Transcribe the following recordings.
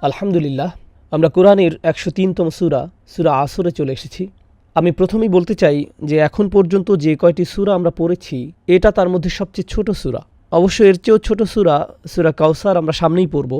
আলহামদুলিল্লাহ, আমরা কোরআনের ১০৩তম সূরা আসরে চলে এসেছি। আমি প্রথমেই বলতে চাই যে এখন পর্যন্ত যে কয়টি সূরা আমরা পড়েছি এটা তার মধ্যে সবচেয়ে ছোট সূরা। অবশ্য এর চেয়েও ছোট সূরা কাউসার আমরা সামনেই পড়ব।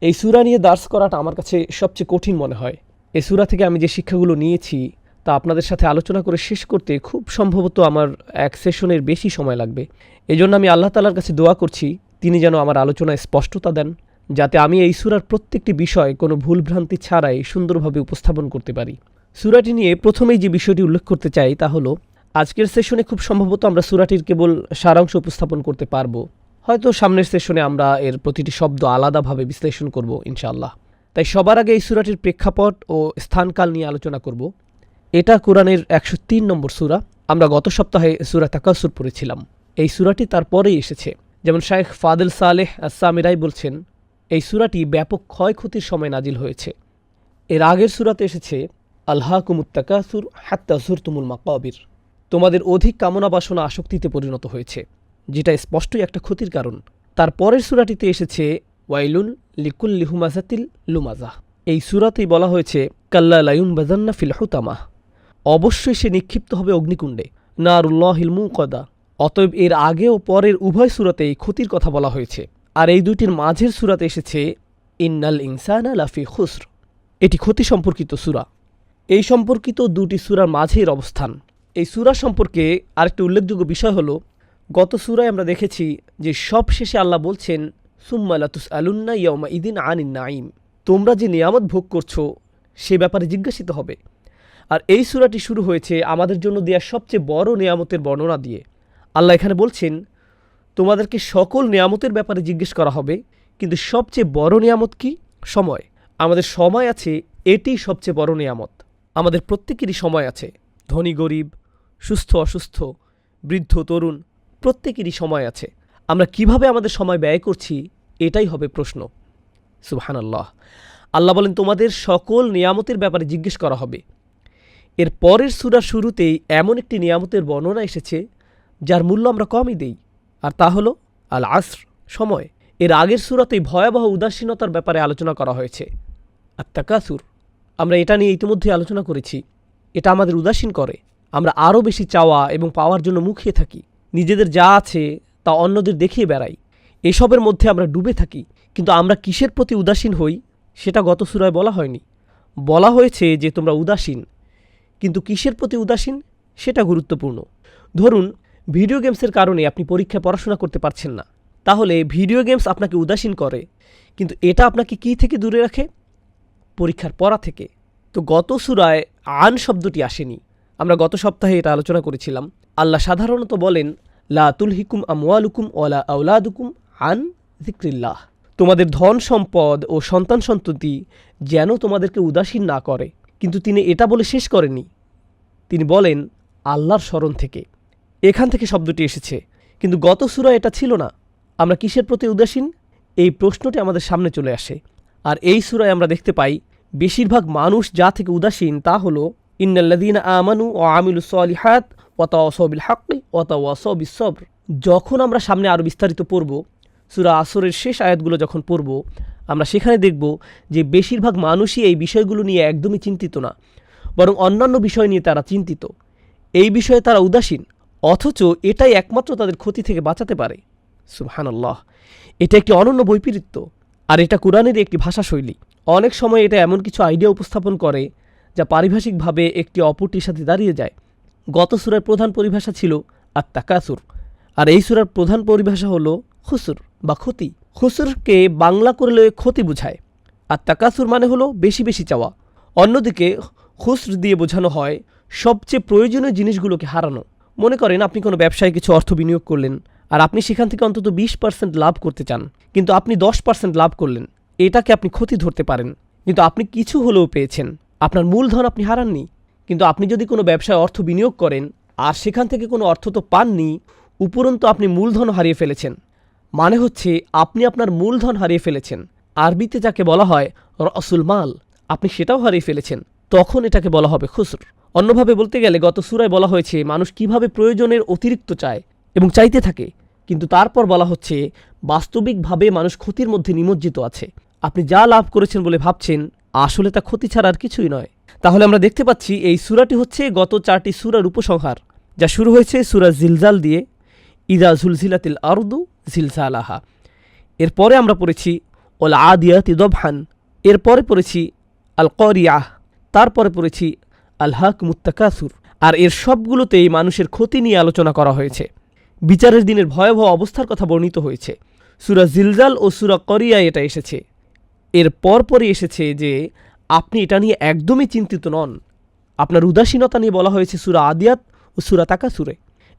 এই সূরা নিয়ে দার্স করাটা আমার কাছে সবচেয়ে কঠিন মনে হয়। এই সূরা থেকে আমি যে শিক্ষাগুলো নিয়েছি তা আপনাদের সাথে আলোচনা করে শেষ করতে খুব সম্ভবত আমার এক সেশনের বেশি সময় লাগবে। এজন্য আমি আল্লাহ তাআলার কাছে দোয়া করছি তিনি যেন আমার আলোচনায় স্পষ্টতা দেন, যাতে আমি এই সূরার প্রত্যেকটি বিষয় কোনো ভুলভ্রান্তি ছাড়াই সুন্দরভাবে উপস্থাপন করতে পারি। সূরাটি নিয়ে প্রথমেই যে বিষয়টি উল্লেখ করতে চাই তা হলো, আজকের সেশনে খুব সম্ভবত আমরা সূরাটির কেবল সারাংশ উপস্থাপন করতে পারবো। হয়তো সামনের সেশনে আমরা এর প্রতিটি শব্দ আলাদাভাবে বিশ্লেষণ করব ইনশাআল্লাহ। তাই সবার আগে এই সূরাটির প্রেক্ষাপট ও স্থানকাল নিয়ে আলোচনা করব। এটা কোরআনের ১০৩ নম্বর সূরা। আমরা গত সপ্তাহে সূরা তাকাসুর পড়েছিলাম। এই সূরাটি তারপরেই এসেছে। যেমন শাইখ ফাদেল সালেহ আস-সামিরাই বলছেন, এই সূরাটি ব্যাপক ক্ষয়ক্ষতির সময় নাজিল হয়েছে। এর আগের সূরাতে এসেছে আলহাকুমুত তাকাসুর হাত্তা যুরতুমুল মাকাবির, তোমাদের অধিক কামনা বাসনা আসক্তিতে পরিণত হয়েছে, যেটা স্পষ্টই একটা ক্ষতির কারণ। তার পরের সূরাটিতে এসেছে ওয়াইলুন লিকুল্লি হুমাজাতিল লুমাজাহ। এই সূরাতেই বলা হয়েছে কাল্লা লায়ুনবাযান্না ফিল হুতামাহ, অবশ্যই সে নিক্ষিপ্ত হবে অগ্নিকুণ্ডে, নারুল্লাহিল মুকাদা। অতএব এর আগে ও পরের উভয় সূরাতেই ক্ষতির কথা বলা হয়েছে। আর এই দুইটির মাঝের সূরাতে এসেছে ইন্নাল ইনসানা লাফি খুসর, এটি ক্ষতি সম্পর্কিত সূরা। এই সম্পর্কিত দুটি সূরার মাঝের অবস্থান। এই সূরা সম্পর্কে আরেকটি উল্লেখযোগ্য বিষয় হলো, গত সূরায় আমরা দেখেছি যে সব শেষে আল্লাহ বলছেন সুম্মা লাতুসআলুন্না ইয়াওমা ইদিন আনিন নাঈম, তোমরা যে নিয়ামত ভোগ করছো সে ব্যাপারে জিজ্ঞাসিত হবে। আর এই সূরাটি শুরু হয়েছে আমাদের জন্য দেয়া সবচেয়ে বড় নিয়ামতের বর্ণনা দিয়ে। আল্লাহ এখানে বলছেন তোমাদেরকে সকল নিয়ামতের ব্যাপারে জিজ্ঞেস করা হবে, কিন্তু সবচেয়ে বড় নিয়ামত কি? সময়। আমাদের সময় আছে, এটি সবচেয়ে বড় নিয়ামত। আমাদের প্রত্যেকেরই সময় আছে, ধনী গরিব, সুস্থ অসুস্থ, বৃদ্ধ তরুণ, প্রত্যেকেরই সময় আছে। আমরা কিভাবে আমাদের সময় ব্যয় করছি এটাই হবে প্রশ্ন। সুবহানাল্লাহ। আল্লাহ বলেন তোমাদের সকল নিয়ামতের ব্যাপারে জিজ্ঞেস করা হবে। এর পরের সূরার শুরুতেই এমন একটি নিয়ামতের বর্ণনা এসেছে যার মূল্য আমরা কমই দেই, আর তা হলো আল আসর, সময়। এর আগের সূরাতেই ভয়াবহ উদাসীনতার ব্যাপারে আলোচনা করা হয়েছে, আর তাকাসুর। আমরা এটা নিয়ে ইতিমধ্যে আলোচনা করেছি। এটা আমাদের উদাসীন করে। আমরা আরও বেশি চাওয়া এবং পাওয়ার জন্য মুখিয়ে থাকি। নিজেদের যা আছে তা অন্যদের দেখিয়ে বেড়াই। এসবের মধ্যে আমরা ডুবে থাকি। কিন্তু আমরা কিসের প্রতি উদাসীন হই সেটা গত সূরায় বলা হয়নি। বলা হয়েছে যে তোমরা উদাসীন, কিন্তু কিসের প্রতি উদাসীন সেটা গুরুত্বপূর্ণ। ধরুন ভিডিও গেমসের কারণে আপনি পরীক্ষায় পড়াশোনা করতে পারছেন না, তাহলে ভিডিও গেমস আপনাকে উদাসীন করে, কিন্তু এটা আপনাকে কি থেকে দূরে রাখে? পরীক্ষার পড়া থেকে। তো গত সূরায় আন শব্দটি আসেনি। আমরা গত সপ্তাহে এটা আলোচনা করেছিলাম। আল্লাহ সাধারণত বলেন লা তুলহিকুম আমওয়ালুকুম ওয়ালা আওলাদুকুম আন যিকরিল্লাহ, তোমাদের ধন সম্পদ ও সন্তান সন্ততি যেন তোমাদেরকে উদাসীন না করে। কিন্তু তিনি এটা বলে শেষ করেননি, তিনি বলেন আল্লাহর স্মরণ থেকে। এখান থেকে শব্দটি এসেছে, কিন্তু গত সূরায় এটা ছিল না। আমরা কিসের প্রতি উদাসীন? এই প্রশ্নটি আমাদের সামনে চলে আসে। আর এই সূরায় আমরা দেখতে পাই বেশিরভাগ মানুষ যা থেকে উদাসীন তা হলো ইন্নাল্লাযীনা আমানু ওয়া আমিলুস সলিহাত ওয়া তাওয়াসাউ বিল হাক্কি ওয়া তাওয়াসাউ বিস সবর। যখন আমরা সামনে আরও বিস্তারিত পড়ব, সূরা আসরের শেষ আয়াতগুলো যখন পড়ব, আমরা সেখানে দেখব যে বেশিরভাগ মানুষই এই বিষয়গুলো নিয়ে একদমই চিন্তিত না, বরং অন্যান্য বিষয় নিয়ে তারা চিন্তিত। এই বিষয়ে তারা উদাসীন, অথচ এটাই একমাত্র তাদের ক্ষতি থেকে বাঁচাতে পারে। সুবহানাল্লাহ। এটা একটি অনন্য বৈপরীত্য, আর এটা কোরআনের একটি ভাষাশৈলী। অনেক সময় এটা এমন কিছু আইডিয়া উপস্থাপন করে যা পারিভাষিকভাবে একটি অপরটির সাথে দাঁড়িয়ে যায়। গত সূরার প্রধান পরিভাষা ছিল আত তাকাসুর, আর এই সূরার প্রধান পরিভাষা হলো খুসর বা ক্ষতি। খুসরকে বাংলা করলে ক্ষতি বোঝায়, আর তাকাসুর মানে হলো বেশি বেশি চাওয়া। অন্যদিকে খুসর দিয়ে বোঝানো হয় সবচেয়ে প্রয়োজনীয় জিনিসগুলোকে হারানো। মনে করেন আপনি কোনো ব্যবসায় কিছু অর্থ বিনিয়োগ করলেন, আর আপনি সেখান থেকে অন্তত 20% লাভ করতে চান, কিন্তু আপনি 10% লাভ করলেন। এটাকে আপনি ক্ষতি ধরতে পারেন, কিন্তু আপনি কিছু হলেও পেয়েছেন। আপনার মূলধন আপনি হারাননি। কিন্তু আপনি যদি কোনো ব্যবসায় অর্থ বিনিয়োগ করেন আর সেখান থেকে কোনো অর্থ তো পাননি, উপরন্তু আপনি মূলধন হারিয়ে ফেলেছেন। মানে হচ্ছে আপনি আপনার মূলধন হারিয়ে ফেলেছেন। আরবিতে যাকে বলা হয় রসুল মাল, আপনি সেটাও হারিয়ে ফেলেছেন। তখন এটাকে বলা হবে খুসর। অন্যভাবে বলতে গেলে গত সূরায় বলা হয়েছে মানুষ কিভাবে প্রয়োজনের অতিরিক্ত চায় এবং চাইতে থাকে, কিন্তু তারপর বলা হচ্ছে বাস্তবিকভাবে মানুষ ক্ষতির মধ্যে নিমজ্জিত আছে। আপনি যা লাভ করেছেন বলে ভাবছেন, আসলে তা ক্ষতি ছাড়া আর কিছুই নয়। তাহলে আমরা দেখতে পাচ্ছি এই সূরাটি হচ্ছে গত 4টি সূরার উপসংহার, যা শুরু হয়েছে সূরা জিলজাল দিয়ে, ইদা জুলজিলাতিল আরদু জিলজালাহা। এরপরে আমরা পড়েছি ওয়াল আদিয়াতি দবহান, এরপরে পড়েছি আল করিয়াহ, তারপরে পড়েছি আল হাকুমুত তাকাসুর। আর এর সবগুলোতেই মানুষের ক্ষতি নিয়ে আলোচনা করা হয়েছে, বিচারের দিনের ভয়াবহ অবস্থার কথা বর্ণিত হয়েছে। সূরা জিলজাল ও সূরা করিয়ায় এটা এসেছে। এর পরপরই এসেছে যে আপনি এটা নিয়ে একদমই চিন্তিত নন। আপনার উদাসীনতা নিয়ে বলা হয়েছে সূরা আদিয়াত ও সূরা তাকাসুরে।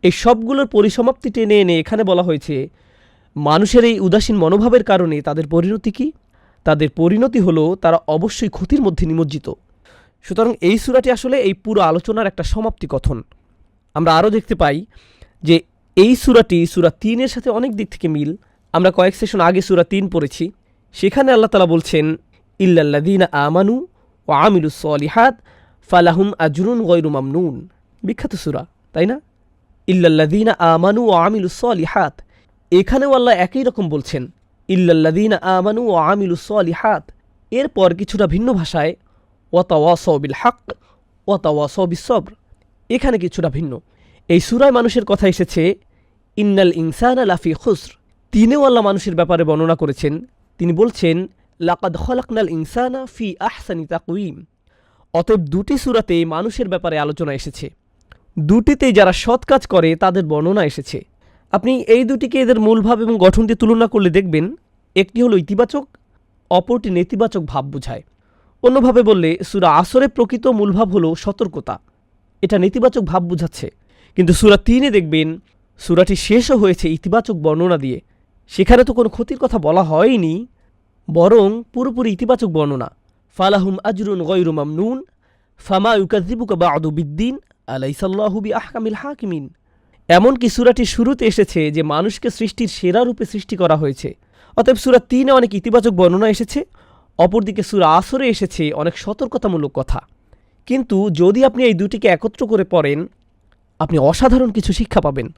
এই সবগুলোর পরিসমাপ্তি টেনে এনে এখানে বলা হয়েছে মানুষের এই উদাসীন মনোভাবের কারণে তাদের পরিণতি কি? তাদের পরিণতি হলো তারা অবশ্যই ক্ষতির মধ্যে নিমজ্জিত। সুতরাং এই সূরাটি আসলে এই পুরো আলোচনার একটা সমাপ্তি কথন। আমরা আরও দেখতে পাই যে এই সূরাটি সূরা 3-এর সাথে অনেক দিক থেকে মিল। আমরা কয়েক সেশন আগে সূরা 3 পড়েছি, সেখানে আল্লাহ তাআলা বলছেন ইল্লাল্লাযীনা আমানু ওয়া আমিলুস সলিহাত ফালাহুম আজরুন গায়রু মামনুন। বিখ্যাত সূরা, তাই না? ইল্লাল্লাযীনা আমানু ওয়া আমিলুস সলিহাত, এখানেও আল্লাহ একই রকম বলছেন ইল্লাল্লাযীনা আমানু ওয়া আমিলুস সলিহাত। এরপর কিছুটা ভিন্ন ভাষায় ওয়াতাওয়াসাউ বিল হক ওয়াতাওয়াসাউ বিস সবর, এখানে কিছুটা ভিন্ন। এই সূরায় মানুষের কথা এসেছে ইন্নাল ইনসানা লাফি খুসর। তিনিও আল্লাহ মানুষের ব্যাপারে বর্ণনা করেছেন, তিনি বলছেন লাকাদ খলাকনাল ইনসানা ফি আহসানি তাকওয়িম। অতএব দুটি সূরাতে মানুষের ব্যাপারে আলোচনা এসেছে, দুটিতেই যারা সৎ কাজ করে তাদের বর্ণনা এসেছে। আপনি এই দুটিকে এদের মূলভাব এবং গঠন দিয়ে তুলনা করলে দেখবেন একটি হলো ইতিবাচক, অপরটি নেতিবাচক ভাব বোঝায়। অন্যভাবে বললে সূরা আসরে প্রকৃত মূলভাব হলো সতর্কতা, এটা নেতিবাচক ভাব বোঝাচ্ছে। কিন্তু সূরা 3-এ দেখবেন সূরাটি শেষও হয়েছে ইতিবাচক বর্ণনা দিয়ে। সেখানে তো কোনো ক্ষতির কথা বলা হয়নি, বরং পুরোপুরি ইতিবাচক বর্ণনা। ফালাহুম আজরুন গায়রু মামনুন ফামা ইউকাযযিবুকা বা'দু বিদ্দিন আলাইসাল্লাহু বিআহকামিল হাকিমিন। এমনকি সূরাটির শুরুতে এসেছে যে মানুষকে সৃষ্টির সেরা রূপে সৃষ্টি করা হয়েছে। অতএব সূরা 3-এ অনেক ইতিবাচক বর্ণনা এসেছে, অপরদিকে সূরা আসরে এসেছে অনেক সতর্কতামূলক কথা। কিন্তু যদি আপনি এই দুটিকে একত্র করে পড়েন, আপনি অসাধারণ কিছু শিক্ষা পাবেন।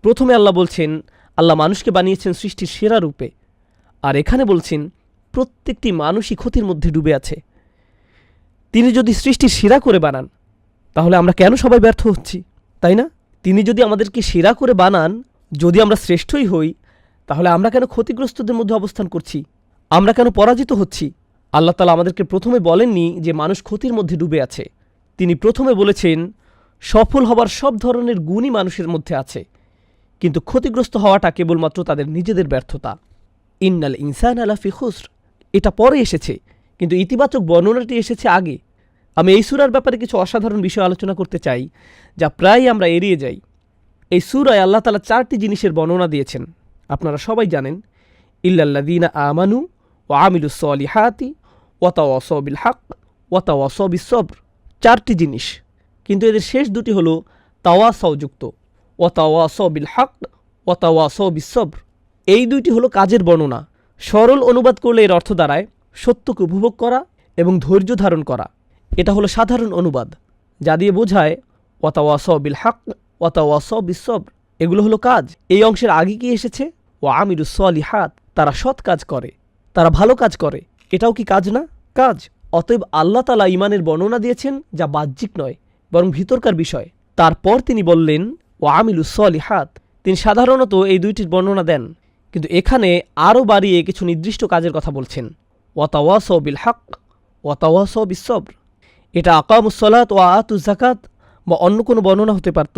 প্রথমে আল্লাহ বলছেন আল্লাহ মানুষকে বানিয়েছেন সৃষ্টির সেরা রূপে, আর এখানে বলছেন প্রত্যেকটি মানুষই ক্ষতির মধ্যে ডুবে আছে। তিনি যদি সৃষ্টির সেরা করে বানান, তাহলে আমরা কেন সবাই ব্যর্থ হচ্ছি, তাই না? তিনি যদি আমাদেরকে সেরা করে বানান, যদি আমরা শ্রেষ্ঠই হই, তাহলে আমরা কেন ক্ষতিগ্রস্তদের মধ্যে অবস্থান করছি? আমরা কেন পরাজিত হচ্ছি? আল্লাহ তাআলা আমাদেরকে প্রথমে বলেননি যে মানুষ ক্ষতির মধ্যে ডুবে আছে। তিনি প্রথমে বলেছেন সফল হবার সব ধরনের গুণই মানুষের মধ্যে আছে, কিন্তু ক্ষতিগ্রস্ত হওয়াটা কেবলমাত্র তাদের নিজেদের ব্যর্থতা। ইন্নাল ইনসানা লাফি খুসর, এটা পরে এসেছে, কিন্তু ইতিবাচক বর্ণনাটি এসেছে আগে। আমি এই সূরার ব্যাপারে কিছু অসাধারণ বিষয় আলোচনা করতে চাই, যা প্রায় আমরা এড়িয়ে যাই। এই সূরায় আল্লাহ তাআলা 4টি জিনিসের বর্ণনা দিয়েছেন, আপনারা সবাই জানেন। ইল্লাল্লাযীনা আমানু ওয়া আমিলুস সলিহাতি ওয়াতাওয়াসাউ বিল হক ওয়াতাওয়াসাউ বিস সবর, 4টি জিনিস। কিন্তু এদের শেষ দুটি হলো তাওয়াসাউ যুক্ত, ওয়াতাওয়াসাউ বিল হক ওয়াতাওয়াসাউ বিস সবর। এই দুইটি হলো কাজের বর্ণনা। সরল অনুবাদ করলে এর অর্থ দাঁড়ায় সত্যকে উপভোগ করা এবং ধৈর্য ধারণ করা। এটা হলো সাধারণ অনুবাদ, যা দিয়ে বোঝায় ওয়াতাওয়াসাউ বিল হক ওয়াতাওয়াসাউ বিস সবর, এগুলো হলো কাজ। এই অংশের আগে কি এসেছে? ওয়া আমিলুস সলিহাত, তারা সৎ কাজ করে, তারা ভালো কাজ করে। এটাও কি কাজ না? কাজ। অতএব আল্লাহ তাআলা ঈমানের বর্ণনা দিয়েছেন যা বাহ্যিক নয়, বরং ভিতরকার বিষয়। তারপর তিনি বললেন ওয়া আমিলুস সলিহাত। তিনি সাধারণত এই দুইটির বর্ণনা দেন, কিন্তু এখানে আরও বাড়িয়ে কিছু নির্দিষ্ট কাজের কথা বলছেন। ওয়াতাওয়াসাউ বিল হক ওয়াতাওয়াসাউ বিস সবর। এটা আকামুস সালাত ওয়া আতুজ যাকাত বা অন্য কোনো বর্ণনা হতে পারত,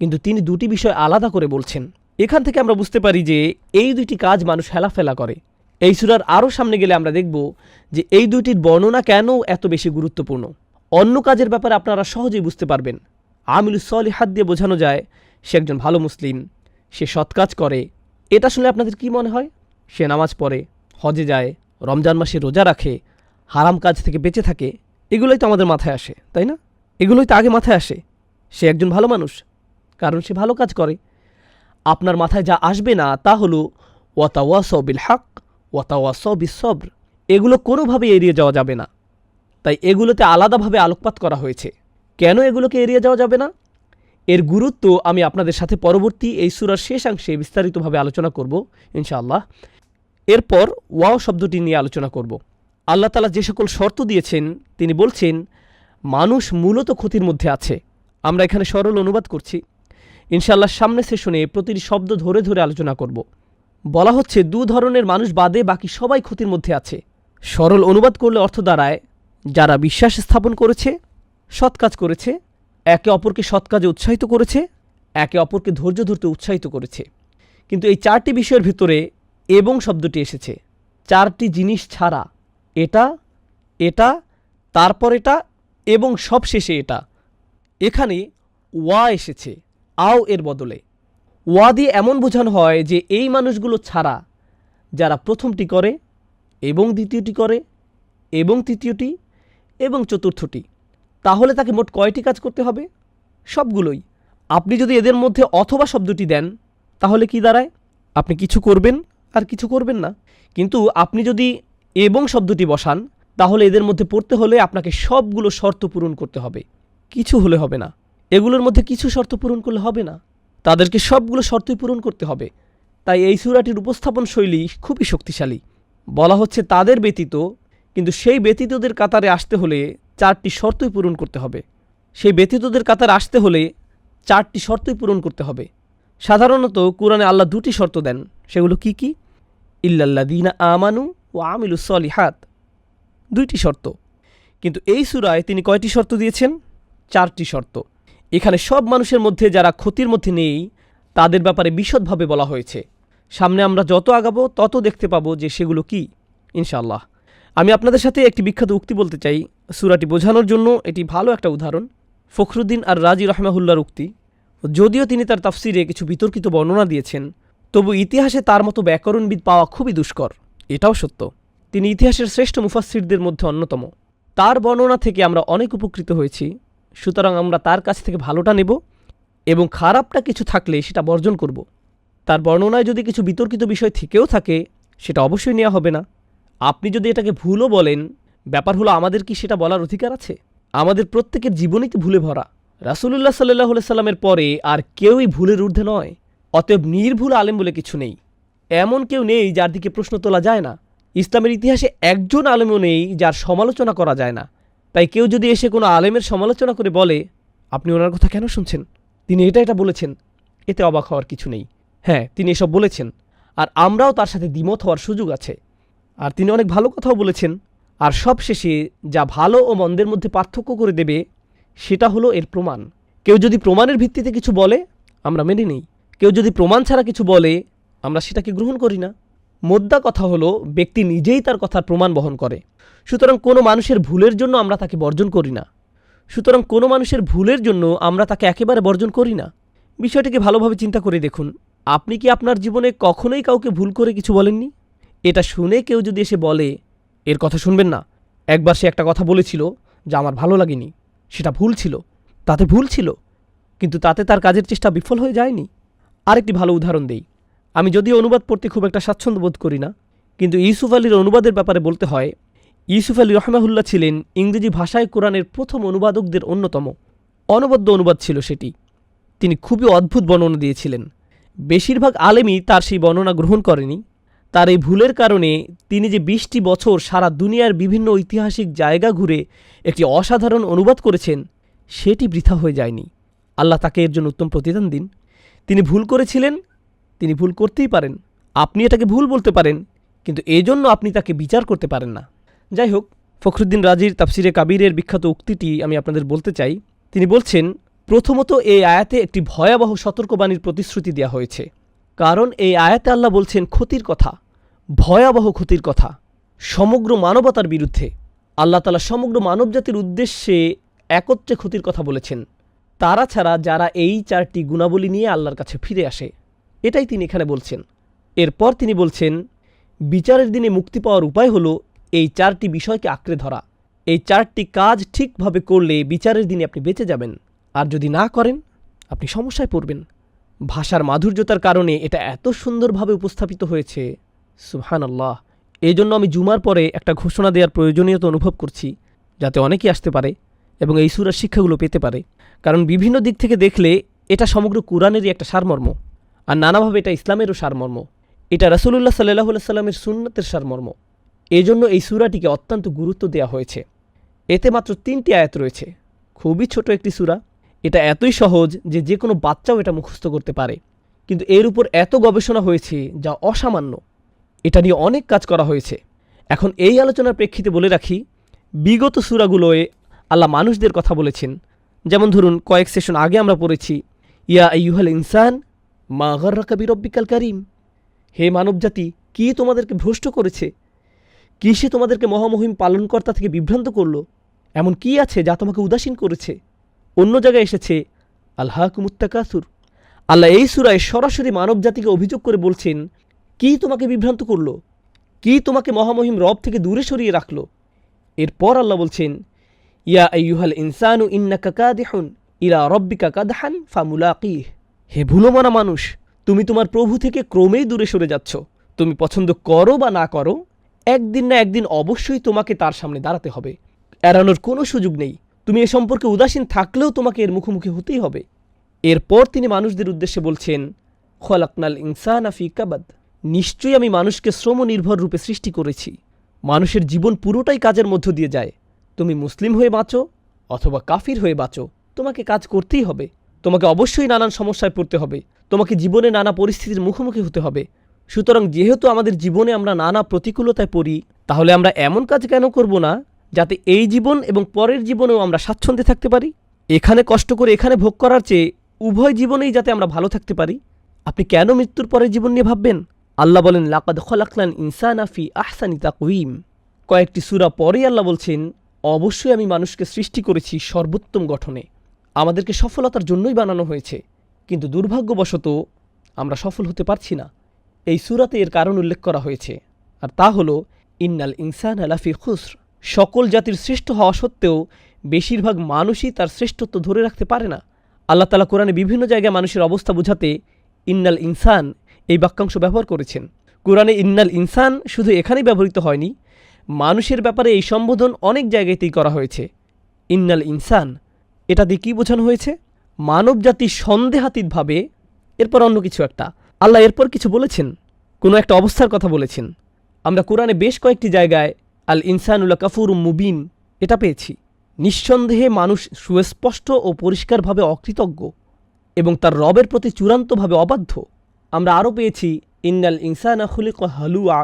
কিন্তু তিনি দুটি বিষয় আলাদা করে বলছেন। এখান থেকে আমরা বুঝতে পারি যে এই দুইটি কাজ মানুষ হেলাফেলা করে। এই সূরার আরও সামনে গেলে আমরা দেখব যে এই দুইটির বর্ণনা কেন এত বেশি গুরুত্বপূর্ণ। অন্য কাজের ব্যাপারে আপনারা সহজেই বুঝতে পারবেন। আমিলুস সলিহাত দিয়ে বোঝানো যায় সে একজন ভালো মুসলিম, সে সৎ কাজ করে। এটা শুনলে আপনাদের কি মনে হয়? সে নামাজ পড়ে, হজে যায়, রমজান মাসে রোজা রাখে, হারাম কাজ থেকে বেঁচে থাকে। এগুলোই তো আমাদের মাথায় আসে, তাই না? এগুলোই তো আগে মাথায় আসে। সে একজন ভালো মানুষ, কারণ সে ভালো কাজ করে। আপনার মাথায় যা আসবে না তা হলো ওয়াতাওয়াসাউ বিল হক ওয়াতাওয়াসাউ বিস সবর। এগুলো কোনোভাবেই এড়িয়ে যাওয়া যাবে না, তাই এগুলোতে আলাদাভাবে আলোকপাত করা হয়েছে। কেন এগুলোকে এড়িয়ে যাওয়া যাবে না? এর গুরুত্ব আমি আপনাদের সাথে পরবর্তী এই সূরার শেষাংশে বিস্তারিতভাবে আলোচনা করব ইনশাআল্লাহ। এরপর ওয়াও শব্দটি নিয়ে আলোচনা করব। আল্লাহ তাআলা যে সকল শর্ত দিয়েছেন, তিনি বলছেন মানুষ মূলত ক্ষতির মধ্যে আছে। আমরা এখানে সরল অনুবাদ করছি, ইনশাআল্লাহ সামনে সেশনে প্রতিটি শব্দ ধরে ধরে আলোচনা করব। বলা হচ্ছে দু ধরনের মানুষ বাদে বাকি সবাই ক্ষতির মধ্যে আছে। সরল অনুবাদ করলে অর্থ দাঁড়ায় যারা বিশ্বাস স্থাপন করেছে, সৎ কাজ করেছে, একে অপরকে সৎ কাজে উৎসাহিত করেছে, একে অপরকে ধৈর্য ধরতে উৎসাহিত করেছে। কিন্তু এই চারটি বিষয়ের ভিতরে এবং শব্দটি এসেছে চারটি জিনিস ছাড়া, এটা, এটা, তারপর এটা এবং সবশেষে এটা। এখানে ওয়া এসেছে আও এর বদলে। ওয়া দিয়ে এমন বোঝানো হয় যে এই মানুষগুলো ছাড়া যারা প্রথমটি করে এবং দ্বিতীয়টি করে এবং তৃতীয়টি এবং চতুর্থটি, তাহলে তাকে মোট কয়টি কাজ করতে হবে? সবগুলোই। আপনি যদি এদের মধ্যে অথবা শব্দটি দেন তাহলে কি দাঁড়ায়? আপনি কিছু করবেন আর কিছু করবেন না। কিন্তু আপনি যদি এবং শব্দটি বসান তাহলে এদের মধ্যে পড়তে হলে আপনাকে সবগুলো শর্ত পূরণ করতে হবে, কিছু হলে হবে না। এগুলোর মধ্যে কিছু শর্ত পূরণ করলে হবে না, তাদেরকে সবগুলো শর্তই পূরণ করতে হবে। তাই এই সূরাটির উপস্থাপন শৈলী খুবই শক্তিশালী। বলা হচ্ছে তাদের ব্যতীত, কিন্তু সেই ব্যতীতদের কাতারে আসতে হলে চারটি শর্তই পূরণ করতে হবে। সেই ব্যতীতদের কাতারে আসতে হলে চারটি শর্তই পূরণ করতে হবে। সাধারণত কুরআনে আল্লাহ দুটি শর্ত দেন, সেগুলো কি কি? ইল্লাল্লাযীনা আমানু ওয়া আমিলুস সলিহাত, দুইটি শর্ত। কিন্তু এই সূরায় তিনি কয়টি শর্ত দিয়েছেন? চারটি শর্ত। এখানে সব মানুষের মধ্যে যারা ক্ষতির মধ্যে নেই তাদের ব্যাপারে বিশদভাবে বলা হয়েছে। সামনে আমরা যত আগাবো তত দেখতে পাবো যে সেগুলো কি, ইনশাআল্লাহ। আমি আপনাদের সাথে একটি বিখ্যাত উক্তি বলতে চাই সূরাটি বোঝানোর জন্য। এটি ভালো একটা উদাহরণ। ফখরুদ্দিন আর রাজি রাহমাহুল্লাহর উক্তি। যদিও তিনি তার তাফসিরে কিছু বিতর্কিত বর্ণনা দিয়েছেন, তবু ইতিহাসে তার মতো ব্যাকরণবিদ পাওয়া খুবই দুষ্কর, এটাও সত্য। তিনি ইতিহাসের শ্রেষ্ঠ মুফাসসিরদের মধ্যে অন্যতম। তার বর্ণনা থেকে আমরা অনেক উপকৃত হয়েছি। সুতরাং আমরা তার কাছ থেকে ভালোটা নেব এবং খারাপটা কিছু থাকলে সেটা বর্জন করব। তার বর্ণনায় যদি কিছু বিতর্কিত বিষয় থেকেও থাকে সেটা অবশ্যই নেওয়া হবে না। আপনি যদি এটাকে ভুলও বলেন, ব্যাপার হলো আমাদের কি সেটা বলার অধিকার আছে? আমাদের প্রত্যেকের জীবনই তো ভুলে ভরা। রাসূলুল্লাহ সাল্লাল্লাহু আলাইহি সাল্লামের পরে আর কেউই ভুলের ঊর্ধ্বে নয়। অতএব নির্ভুল আলেম বলে কিছু নেই। এমন কেউ নেই যার দিকে প্রশ্ন তোলা যায় না। ইসলামের ইতিহাসে একজন আলেমও নেই যার সমালোচনা করা যায় না। তাই কেউ যদি এসে কোনো আলেমের সমালোচনা করে বলে আপনি ওনার কথা কেন শুনছেন, তিনি এটা বলেছেন, এতে অবাক হওয়ার কিছু নেই। হ্যাঁ, তিনি এসব বলেছেন আর আমরাও তার সাথে দ্বিমত হওয়ার সুযোগ আছে। আর তিনি অনেক ভালো কথাও বলেছেন। আর সবশেষে যা ভালো ও মন্দের মধ্যে পার্থক্য করে দেবে সেটা হলো এর প্রমাণ। কেউ যদি প্রমাণের ভিত্তিতে কিছু বলে আমরা মেনে নিই, কেউ যদি প্রমাণ ছাড়া কিছু বলে আমরা সেটাকে গ্রহণ করি না। মোদ্দা কথা হলো ব্যক্তি নিজেই তার কথার প্রমাণ বহন করে। সুতরাং কোনো মানুষের ভুলের জন্য আমরা তাকে বর্জন করি না। একেবারে বর্জন করি না। বিষয়টিকে ভালোভাবে চিন্তা করে দেখুন। আপনি কি আপনার জীবনে কখনোই কাউকে ভুল করে কিছু বলেননি? এটা শুনে কেউ যদি এসে বলে এর কথা শুনবেন না, একবার সে একটা কথা বলেছিল যা আমার ভালো লাগেনি, সেটা ভুল ছিল, তাতে ভুল ছিল, কিন্তু তাতে তার কাজের চেষ্টা বিফল হয়ে যায়নি। আরেকটি ভালো উদাহরণ দেই। আমি যদিও অনুবাদ পড়তে খুব একটা স্বাচ্ছন্দ্য বোধ করি না, কিন্তু ইউসুফ আলীর অনুবাদের ব্যাপারে বলতে হয়, ইউসুফ আলী রহমাহুল্লাহ ছিলেন ইংরেজি ভাষায় কোরআনের প্রথম অনুবাদকদের অন্যতম। অনবদ্য অনুবাদ ছিল সেটি। তিনি খুবই অদ্ভুত বর্ণনা দিয়েছিলেন। বেশিরভাগ আলেমই তার সেই বর্ণনা গ্রহণ করেনি। তার এই ভুলের কারণে তিনি যে 20টি বছর সারা দুনিয়ার বিভিন্ন ঐতিহাসিক জায়গা ঘুরে একটি অসাধারণ অনুবাদ করেছেন সেটি বৃথা হয়ে যায়নি। আল্লাহ তাকে এর জন্য উত্তম প্রতিদান দিন। তিনি ভুল করেছিলেন, তিনি ভুল করতেই পারেন। আপনি এটাকে ভুল বলতে পারেন, কিন্তু এজন্য আপনি তাকে বিচার করতে পারেন না। যাই হোক, ফখরুদ্দিন রাজির তাফসিরে কাবীরের বিখ্যাত উক্তিটি আমি আপনাদের বলতে চাই। তিনি বলছেন, প্রথমত এই আয়াতে একটি ভয়াবহ সতর্কবাণীর প্রতিশ্রুতি দেওয়া হয়েছে। কারণ এই আয়াতে আল্লাহ বলছেন ক্ষতির কথা, ভয়াবহ ক্ষতির কথা, সমগ্র মানবতার বিরুদ্ধে। আল্লাহ তাআলা সমগ্র মানবজাতির উদ্দেশ্যে একত্রে ক্ষতির কথা বলেছেন, তারা ছাড়া যারা এই চারটি গুণাবলী নিয়ে আল্লাহর কাছে ফিরে আসে। এটাই তিনি এখানে বলছেন। এরপর তিনি বলছেন, বিচারের দিনে মুক্তি পাওয়ার উপায় হলো এই চারটি বিষয়কে আঁকড়ে ধরা। এই চারটি কাজ ঠিকভাবে করলে বিচারের দিনে আপনি বেঁচে যাবেন, আর যদি না করেন আপনি সমস্যায় পড়বেন। ভাষার মাধুর্যতার কারণে এটা এত সুন্দরভাবে উপস্থাপিত হয়েছে, সুবহানাল্লাহ। এই জন্য আমি জুমার পরে একটা ঘোষণা দেওয়ার প্রয়োজনীয়তা অনুভব করছি, যাতে অনেকেই আসতে পারে এবং এই সূরার শিক্ষাগুলো পেতে পারে। কারণ বিভিন্ন দিক থেকে দেখলে এটা সমগ্র কুরআনেরই একটা সারমর্ম, আর নানাভাবে এটা ইসলামেরও সারমর্ম। এটা রাসূলুল্লাহ সাল্লাল্লাহু আলাইহি সাল্লামের সুন্নতের সারমর্ম। এজন্য এই সূরাটিকে অত্যন্ত গুরুত্ব দেওয়া হয়েছে। এতে মাত্র 3টি আয়াত রয়েছে, খুবই ছোট একটি সূরা। এটা এতই সহজ যে যে কোনো বাচ্চাও এটা মুখস্থ করতে পারে, কিন্তু এর উপর এত গবেষণা হয়েছে যা অসামান্য। এটা নিয়ে অনেক কাজ করা হয়েছে। এখন এই আলোচনার প্রেক্ষিতে বলে রাখি, বিগত সূরাগুলোয় আল্লাহ মানুষদের কথা বলেছেন। যেমন ধরুন, কয়েক সেশন আগে আমরা পড়েছি, ইয়া আইয়ুহাল ইনসান মা গাররাকা বিরব্বিকাল কারীম, হে মানবজাতি, কি তোমাদেরকে ভ্রষ্ট করেছে, কি সে তোমাদেরকে মহামহিম পালনকর্তা থেকে বিভ্রান্ত করল, এমন কি আছে যা তোমাকে উদাসীন করেছে। অন্য জায়গায় এসেছে আলহাকুমুত তাকাসুর। আল্লাহ এই সূরায় সরাসরি মানবজাতিকে অভিযোগ করে বলছেন, কি তোমাকে বিভ্রান্ত করল, কি তোমাকে মহামহিম রব থেকে দূরে সরিয়ে রাখল। এরপর আল্লাহ বলছেন, ইয়া আইয়ুহাল ইনসানু ইন্নাকা কাদিহুন ইলা রব্বিকা কাদহান ফামুলাকিহ, হে ভুলোমানা মানুষ, তুমি তোমার প্রভু থেকে ক্রমেই দূরে সরে যাচ্ছ। তুমি পছন্দ করো বা না করো, একদিন না একদিন অবশ্যই তোমাকে তার সামনে দাঁড়াতে হবে, এড়ানোর কোনো সুযোগ নেই। তুমি এ সম্পর্কে উদাসীন থাকলেও তোমাকে এর মুখোমুখি হতেই হবে। এরপর তিনি মানুষদের উদ্দেশ্যে বলছেন, খলাকনাল ইনসানা ফি কাবাদ, নিশ্চয়ই আমি মানুষকে শ্রমনির্ভর রূপে সৃষ্টি করেছি। মানুষের জীবন পুরোটাই কাজের মধ্য দিয়ে যায়। তুমি মুসলিম হয়ে বাঁচো অথবা কাফির হয়ে বাঁচো, তোমাকে কাজ করতেই হবে। তোমাকে অবশ্যই নানান সমস্যায় পড়তে হবে, তোমাকে জীবনে নানা পরিস্থিতির মুখোমুখি হতে হবে। সুতরাং যেহেতু আমাদের জীবনে আমরা নানা প্রতিকূলতায় পড়ি, তাহলে আমরা এমন কাজ কেন করব না যাতে এই জীবন এবং পরের জীবনেও আমরা স্বাচ্ছন্দ্যে থাকতে পারি। এখানে কষ্ট করে এখানে ভোগ করার চেয়ে উভয় জীবনেই যাতে আমরা ভালো থাকতে পারি। আপনি কেন মৃত্যুর পরের জীবন নিয়ে ভাববেন? আল্লাহ বলেন, লাকাদ খলাকনাল ইনসানা ফি আহসানি তাকওয়িম। কয়েকটি সূরা পরেই আল্লাহ বলছেন, অবশ্যই আমি মানুষকে সৃষ্টি করেছি সর্বোত্তম গঠনে। আমাদেরকে সফলতার জন্যই বানানো হয়েছে, কিন্তু দুর্ভাগ্যবশত আমরা সফল হতে পারছি না। এই সূরাতে এর কারণ উল্লেখ করা হয়েছে, আর তা হল ইন্নাল ইনসানা লাফি খুসর। সকল জাতির শ্রেষ্ঠ হওয়া সত্ত্বেও বেশিরভাগ মানুষই তার শ্রেষ্ঠত্ব ধরে রাখতে পারে না। আল্লাহ তাআলা কোরআনে বিভিন্ন জায়গায় মানুষের অবস্থা বোঝাতে ইন্নাল ইনসান এই বাক্যাংশ ব্যবহার করেছেন। কোরআনে ইন্নাল ইনসান শুধু এখানেই ব্যবহৃত হয়নি, মানুষের ব্যাপারে এই সম্বোধন অনেক জায়গাতেই করা হয়েছে। ইন্নাল ইনসান, এটা দিয়ে কী বোঝানো হয়েছে? মানবজাতি সন্দেহাতীতভাবে এরপর অন্য কিছু একটা। আল্লাহ এরপর কিছু বলেছেন, কোনো একটা অবস্থার কথা বলেছেন। আমরা কোরআনে বেশ কয়েকটি জায়গায় আল ইনসানুল কাফুর মুবিন এটা পেয়েছি। নিঃসন্দেহে মানুষ সুস্পষ্ট ও পরিষ্কারভাবে অকৃতজ্ঞ এবং তার রবের প্রতি চূড়ান্তভাবে অবাধ্য। আমরা আরও পেয়েছি ইন্নাল ইনসানা খুলিকা হালুআ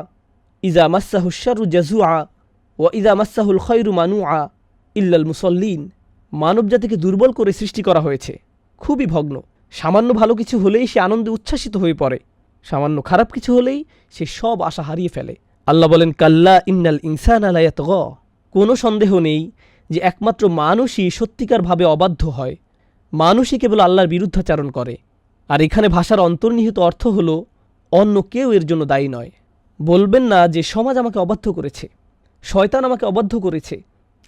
ইজা মাসসাহু শাররু জাজুআ ওয়া ইজা মাসসাহুল খায়রু মানুআ ইল্লাল মুসল্লিন। মানবজাতিকে দুর্বল করে সৃষ্টি করা হয়েছে, খুবই ভগ্ন। সামান্য ভালো কিছু হলেই সে আনন্দে উচ্ছ্বাসিত হয়ে পড়ে, সামান্য খারাপ কিছু হলেই সে সব আশা হারিয়ে ফেলে। আল্লাহ বলেন, কাল্লা ইন্নাল ইনসানা লা ইয়াতগা। কোনো সন্দেহ নেই যে একমাত্র মানুষই সত্যিকারভাবে অবাধ্য হয়, মানুষই কেবল আল্লাহর বিরুদ্ধাচারণ করে। আর এখানে ভাষার অন্তর্নিহিত অর্থ হল অন্য কেউ এর জন্য দায়ী নয়। বলবেন না যে সমাজ আমাকে অবাধ্য করেছে, শয়তান আমাকে অবাধ্য করেছে,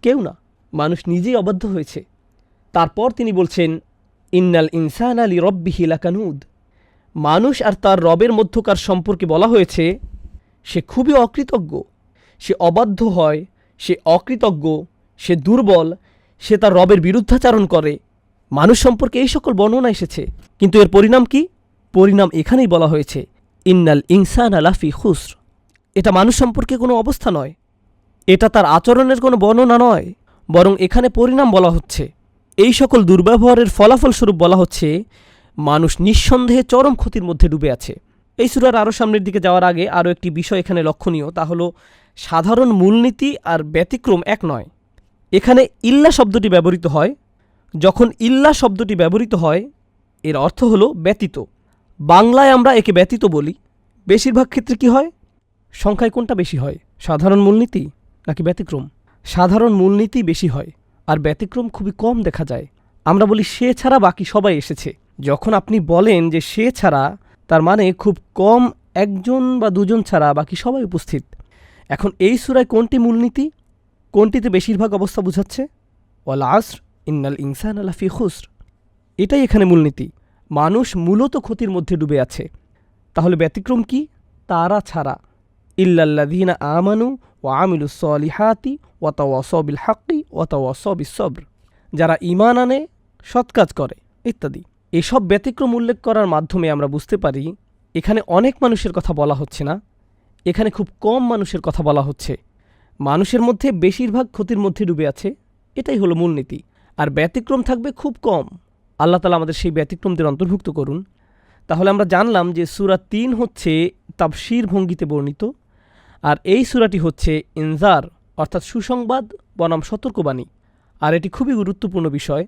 কেউ না, মানুষ নিজেই অবাধ্য হয়েছে। তারপর তিনি বলছেন, ইন্নাল ইনসানা লিরব্বিহি লাকানুদ। মানুষ আর তার রবের মধ্যকার সম্পর্কে বলা হয়েছে সে খুবই অকৃতজ্ঞ, সে অবাধ্য হয়, সে অকৃতজ্ঞ, সে দুর্বল, সে তার রবের বিরুদ্ধাচারণ করে। মানুষ সম্পর্কে এই সকল বর্ণনা এসেছে, কিন্তু এর পরিণাম কি? পরিণাম এখানেই বলা হয়েছে, ইন্নাল ইনসানা লাফি খুসর। এটা মানুষ সম্পর্কে কোনো অবস্থা নয়, এটা তার আচরণের কোনো বর্ণনা নয়, বরং এখানে পরিণাম বলা হচ্ছে। এই সকল দুর্ব্যবহারের ফলাফলস্বরূপ বলা হচ্ছে মানুষ নিঃসন্দেহে চরম ক্ষতির মধ্যে ডুবে আছে। এই সূরার আরও সামনের দিকে যাওয়ার আগে আরও একটি বিষয় এখানে লক্ষণীয়, তা হলো সাধারণ মূলনীতি আর ব্যতিক্রম এক নয়। এখানে ইল্লা শব্দটি ব্যবহৃত হয়। যখন ইল্লা শব্দটি ব্যবহৃত হয় এর অর্থ হলো ব্যতীত। বাংলায় আমরা একে ব্যতীত বলি। বেশিরভাগ ক্ষেত্রে কি হয়? সংখ্যায় কোনটা বেশি হয়, সাধারণ মূলনীতি নাকি ব্যতিক্রম? সাধারণ মূলনীতি বেশি হয় আর ব্যতিক্রম খুবই কম দেখা যায়। আমরা বলি সে ছাড়া বাকি সবাই এসেছে। যখন আপনি বলেন যে সে ছাড়া, তার মানে খুব কম একজন বা দুজন ছাড়া বাকি সবাই উপস্থিত। এখন এই সূরায় কোনটি মূলনীতি, কোনটিতে বেশিরভাগ অবস্থা বোঝাচ্ছে? ওয়াল আসর ইন্নাল ইনসানা লাফি খুসর, এটাই এখানে মূলনীতি। মানুষ মূলত ক্ষতির মধ্যে ডুবে আছে। তাহলে ব্যতিক্রম কি? তারা ছাড়া, ইল্লাল্লাযীনা আমানু ওয়া আমিলুস সলিহাতি ওয়া তাওয়াসাউ বিল হাক্কি ওয়া তাওয়াসাউ বিস সবর, যারা ঈমান আনে, সৎ কাজ করে ইত্যাদি। এসব ব্যতিক্রম উল্লেখ করার মাধ্যমে আমরা বুঝতে পারি এখানে অনেক মানুষের কথা বলা হচ্ছে না, এখানে খুব কম মানুষের কথা বলা হচ্ছে। মানুষের মধ্যে বেশিরভাগ ক্ষতির মধ্যে ডুবে আছে, এটাই হলো মূলনীতি। আর ব্যতিক্রম থাকবে খুব কম। আল্লাহ তাআলা আমাদের সেই ব্যতিক্রমদের অন্তর্ভুক্ত করুন। তাহলে আমরা জানলাম যে সূরা ৩ হচ্ছে তাফসীর ভঙ্গিতে বর্ণিত, আর এই সূরাটি হচ্ছে ইনজার অর্থাৎ সুসংবাদ বনাম সতর্কবাণী। আর এটি খুবই গুরুত্বপূর্ণ বিষয়।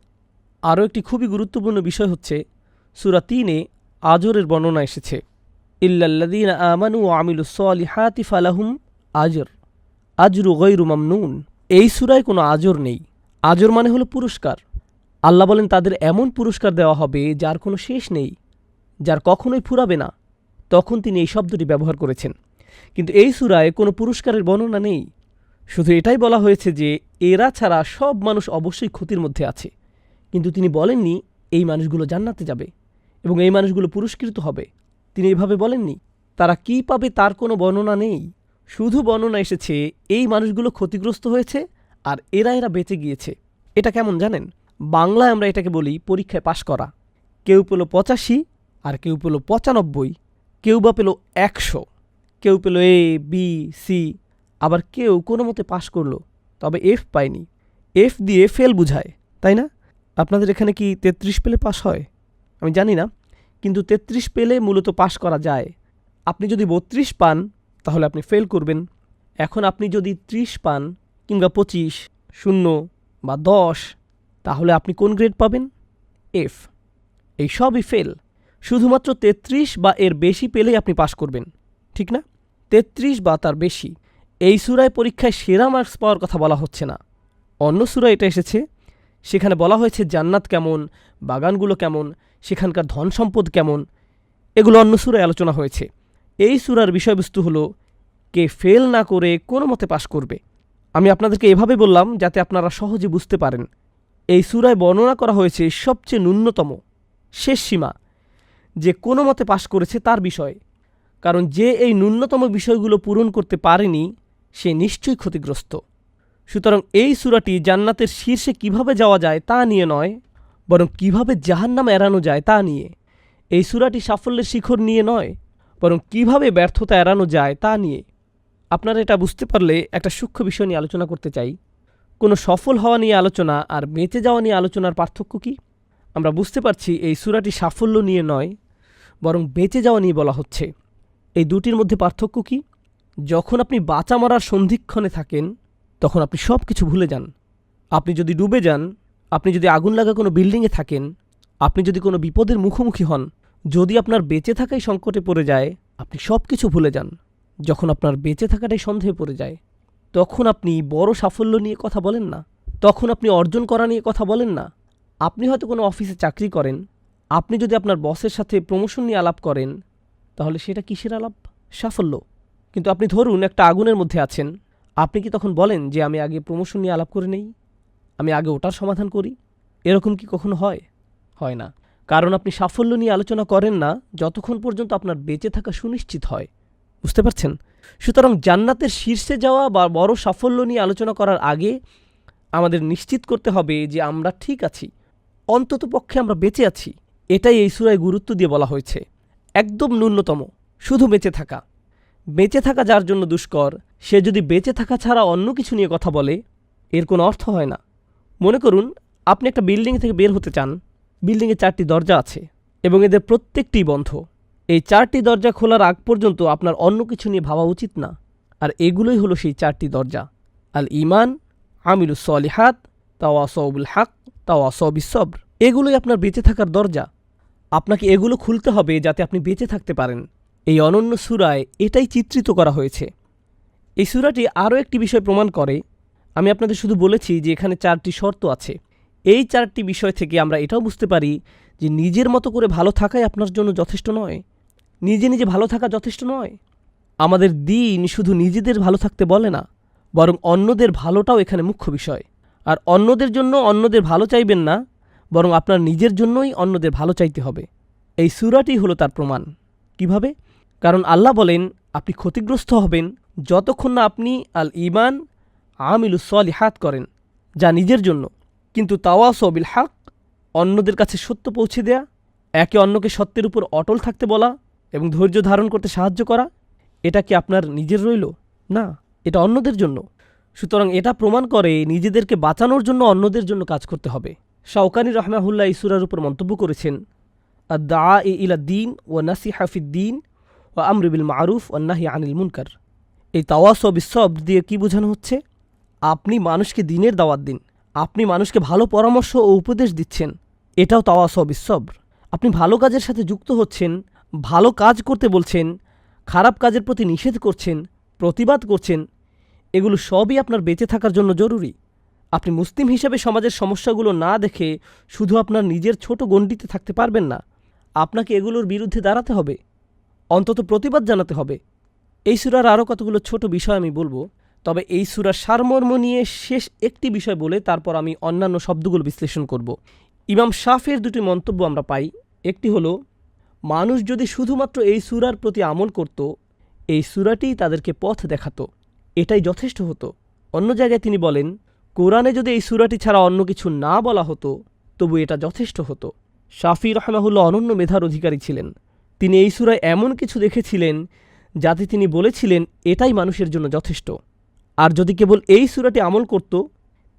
আরও একটি খুবই গুরুত্বপূর্ণ বিষয় হচ্ছে সূরা ৩-এ আজরের বর্ণনা এসেছে, ইল্লাল্লাযীনা আমানু ওয়া আমিলুস সলিহাতি ফালাহুম আজরু গায়রু মামনুন। এই সূরায় কোনো আজর নেই। আজর মানে হলো পুরস্কার। আল্লাহ বলেন তাদের এমন পুরস্কার দেওয়া হবে যার কোনো শেষ নেই, যার কখনোই ফুরাবে না। তখন তিনি এই শব্দটি ব্যবহার করেছেন। কিন্তু এই সূরায় কোনো পুরস্কারের বর্ণনা নেই। শুধু এটাই বলা হয়েছে যে এরা ছাড়া সব মানুষ অবশ্যই ক্ষতির মধ্যে আছে। কিন্তু তিনি বলেননি এই মানুষগুলো জান্নাতে যাবে এবং এই মানুষগুলো পুরস্কৃত হবে। তিনি এভাবে বলেননি। তারা কি পাবে তার কোনো বর্ণনা নেই। শুধু বর্ণনা এসেছে এই মানুষগুলো ক্ষতিগ্রস্ত হয়েছে আর এরা বেঁচে গিয়েছে। এটা কেমন জানেন? বাংলায় আমরা এটাকে বলি পরীক্ষায় পাশ করা। কেউ পেল 85 আর কেউ পেল 95, কেউ বা পেল 100, কেউ পেল A, B, C, আবার কেউ কোনো মতে পাশ করলো, তবে F পায়নি। F দিয়ে ফেল বুঝায়, তাই না? আপনাদের এখানে কি 33 পেলে পাশ হয়? আমি জানি না, কিন্তু 33 পেলে মূলত পাশ করা যায়। আপনি যদি 32 পান তাহলে আপনি ফেল করবেন। এখন আপনি যদি 30 পান কিংবা 25, 0 বা 10, তাহলে আপনি কোন গ্রেড পাবেন? F। এই সবই ফেল। শুধুমাত্র 33 বা এর বেশি পেলেই আপনি পাশ করবেন, ঠিক না? 33 বা তার বেশি। এই সূরায় পরীক্ষায় সেরা মার্কস পাওয়ার কথা বলা হচ্ছে না। অন্য সূরায় এটা এসেছে, সেখানে বলা হয়েছে জান্নাত কেমন, বাগানগুলো কেমন, সেখানকার ধন সম্পদ কেমন, এগুলো অন্য সূরায় আলোচনা হয়েছে। এই সূরার বিষয়বস্তু হলো কে ফেল না করে কোনো মতে পাশ করবে। আমি আপনাদেরকে এভাবে বললাম যাতে আপনারা সহজে বুঝতে পারেন। এই সূরায় বর্ণনা করা হয়েছে সবচেয়ে ন্যূনতম শেষ সীমা, যে কোনো মতে পাশ করেছে তার বিষয়ে। কারণ যে এই ন্যূনতম বিষয়গুলো পূরণ করতে পারেনি সে নিশ্চয়ই ক্ষতিগ্রস্ত। সুতরাং এই সূরাটি জান্নাতের শীর্ষে কিভাবে যাওয়া যায় তা নিয়ে নয়, বরং কিভাবে জাহান্নাম এড়ানো যায় তা নিয়ে। এই সূরাটি সাফল্যের শিখর নিয়ে নয়, বরং কিভাবে ব্যর্থতা এড়ানো যায় তা নিয়ে। আপনারা এটা বুঝতে পারলে একটা সূক্ষ্ম বিষয় নিয়ে আলোচনা করতে চাই। কোনো সফল হওয়া নিয়ে আলোচনা আর বেঁচে যাওয়া নিয়ে আলোচনার পার্থক্য কি? আমরা বুঝতে পারছি এই সূরাটি সাফল্য নিয়ে নয়, বরং বেঁচে যাওয়া নিয়ে বলা হচ্ছে। এই দুটির মধ্যে পার্থক্য কি? যখন আপনি বাঁচা মরার সন্ধিক্ষণে থাকেন তখন আপনি সব কিছু ভুলে যান। আপনি যদি ডুবে যান, আপনি যদি আগুন লাগা কোনো বিল্ডিংয়ে থাকেন, আপনি যদি কোনো বিপদের মুখোমুখি হন, যদি আপনার বেঁচে থাকাই সংকটে পড়ে যায়, আপনি সব কিছু ভুলে যান। যখন আপনার বেঁচে থাকাটাই সন্দেহে পড়ে যায়, তখন আপনি বড় সাফল্য নিয়ে কথা বলেন না, তখন আপনি অর্জন করা নিয়ে কথা বলেন না। আপনি হয়তো কোনো অফিসে চাকরি করেন, আপনি যদি আপনার বসের সাথে প্রমোশন নিয়ে আলাপ করেন, তাহলে সেটা কিসের আলাপ? সাফল্য। কিন্তু আপনি ধরুন একটা আগুনের মধ্যে আছেন, আপনি কি তখন বলেন যে আমি আগে প্রমোশন নিয়ে আলাপ করে নেই, আমি আগে ওটার সমাধান করি? এরকম কি কখনো হয়? হয় না। কারণ আপনি সাফল্য নিয়ে আলোচনা করেন না যতক্ষণ পর্যন্ত আপনার বেঁচে থাকা সুনিশ্চিত হয়। বুঝতে পারছেন? সুতরাং জান্নাতের শীর্ষে যাওয়া বা বড় সাফল্য নিয়ে আলোচনা করার আগে আমাদের নিশ্চিত করতে হবে যে আমরা ঠিক আছি, অন্তত পক্ষে আমরা বেঁচে আছি। এটাই এই সূরায় গুরুত্ব দিয়ে বলা হয়েছে। একদম ন্যূনতম, শুধু বেঁচে থাকা। বেঁচে থাকা যার জন্য দুষ্কর, সে যদি বেঁচে থাকা ছাড়া অন্য কিছু নিয়ে কথা বলে, এর কোনো অর্থ হয় না। মনে করুন আপনি একটা বিল্ডিং থেকে বের হতে চান। বিল্ডিংয়ে 4টি দরজা আছে এবং এদের প্রত্যেকটি বন্ধ। এই 4টি দরজা খোলার আগ পর্যন্ত আপনার অন্য কিছু নিয়ে ভাবা উচিত না। আর এগুলোই হলো সেই 4টি দরজা: আল ঈমান, আমিলুস সলিহাত, তাওয়াসাউ বিল হক, তাওয়াসাউ বিস সবর। এগুলোই আপনার বেঁচে থাকার দরজা। আপনাকে এগুলো খুলতে হবে যাতে আপনি বেঁচে থাকতে পারেন। এই অনন্য সূরায় এটাই চিত্রিত করা হয়েছে। এই সূরাটি আরও একটি বিষয় প্রমাণ করে। আমি আপনাদের শুধু বলেছি যে এখানে 4টি শর্ত আছে। এই 4টি বিষয় থেকে আমরা এটাও বুঝতে পারি যে নিজের মতো করে ভালো থাকাই আপনার জন্য যথেষ্ট নয়। নিজে নিজে ভালো থাকা যথেষ্ট নয়। আমাদের দিন শুধু নিজেদের ভালো থাকতে বলে না, বরং অন্যদের ভালোটাও এখানে মুখ্য বিষয়। আর অন্যদের জন্য অন্যদের ভালো চাইবেন না, বরং আপনার নিজের জন্যই অন্যদের ভালো চাইতে হবে। এই সূরাটি হলো তার প্রমাণ। কিভাবে? কারণ আল্লাহ বলেন আপনি ক্ষতিগ্রস্ত হবেন যতক্ষণ না আপনি আল ঈমান, আমিলুস সলিহাত করেন, যা নিজের জন্য। কিন্তু তাওয়াসাউ বিল হক, অন্যদের কাছে সত্য পৌঁছে দেয়া, একে অন্যকে সত্যের উপর অটল থাকতে বলা, এবং ধৈর্য ধারণ করতে সাহায্য করা, এটা কি আপনার নিজের রইল? না, এটা অন্যদের জন্য। সুতরাং এটা প্রমাণ করে নিজেদেরকে বাঁচানোর জন্য অন্যদের জন্য কাজ করতে হবে। শাওকানি রাহমাহুল্লাহ এই সূরার উপর মন্তব্য করেছেন, আদ-দাআ ইলা দ্বীন ওয়া নাসিহা ফিদ-দ্বীন ওয়া আমর বিল মারুফ ওয়ান নাহি আনিল মুনকার। এই তাওয়াসু বিস-সবর দিয়ে কি বোঝানো হচ্ছে? আপনি মানুষকে দ্বীনের দাওয়াত দিন, আপনি মানুষকে ভালো পরামর্শ ও উপদেশ দিচ্ছেন, এটাও তাওয়াসু বিস-সবর। আপনি ভালো কাজের সাথে যুক্ত হচ্ছেন, ভালো কাজ করতে বলছেন, খারাপ কাজের প্রতি নিষেধ করছেন, প্রতিবাদ করছেন, এগুলো সবই আপনার বেঁচে থাকার জন্য জরুরি। আপনি মুসলিম হিসেবে সমাজের সমস্যাগুলো না দেখে শুধু আপনার নিজের ছোট গণ্ডিতে থাকতে পারবেন না। আপনাকে এগুলোর বিরুদ্ধে দাঁড়াতে হবে, অন্তত প্রতিবাদ জানাতে হবে। এই সূরার আরও কতগুলো ছোট বিষয় আমি বলবো, তবে এই সূরার সারমর্ম নিয়ে শেষ একটি বিষয় বলে তারপর আমি অন্যান্য শব্দগুলো বিশ্লেষণ করব। ইমাম শাফির দুটি মন্তব্য আমরা পাই। একটি হলো, মানুষ যদি শুধুমাত্র এই সূরার প্রতি আমল করত, এই সূরাটিই তাদেরকে পথ দেখাতো, এটাই যথেষ্ট হতো। অন্য জায়গায় তিনি বলেন, কোরআনে যদি এই সূরাটি ছাড়া অন্য কিছু না বলা হতো তবু এটা যথেষ্ট হতো। শাফি রাহমাহুল্লাহ অনন্য মেধার অধিকারী ছিলেন। তিনি এই সূরায় এমন কিছু দেখেছিলেন যাতে তিনি বলেছিলেন এটাই মানুষের জন্য যথেষ্ট। আর যদি কেবল এই সূরাটি আমল করত,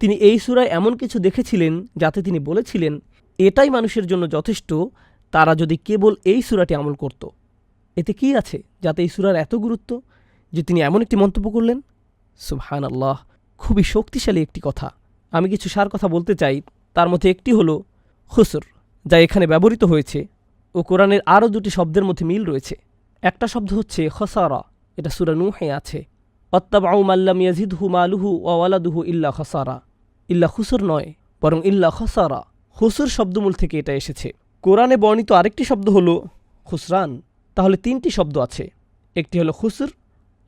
তিনি এই সূরায় এমন কিছু দেখেছিলেন যাতে তিনি বলেছিলেন এটাই মানুষের জন্য যথেষ্ট, তারা যদি কেবল এই সূরাটি আমল করত। এতে কি আছে যাতে এই সূরার এত গুরুত্ব যে তিনি এমন একটি মন্তব্য করলেন? সুবহানাল্লাহ, খুবই শক্তিশালী একটি কথা। আমি কিছু সার কথা বলতে চাই। তার মধ্যে একটি হলো খুসর, যা এখানে ব্যবহৃত হয়েছে ও কোরআনের আরও দুটি শব্দের মধ্যে মিল রয়েছে। একটা শব্দ হচ্ছে খসারা, এটা সূরা নূহে আছে। অত্তাবাউ মাল্লাম ইয়াজিদহু মালুহু ওয়া ওয়ালাদুহু ইল্লা খসারা। ইল্লা খুসর নয়, বরং ইল্লা খসারা। খুসর শব্দমূল থেকে এটা এসেছে। কোরআনে বর্ণিত আরেকটি শব্দ হলো খুসরান। তাহলে তিনটি শব্দ আছে, একটি হলো খুসর,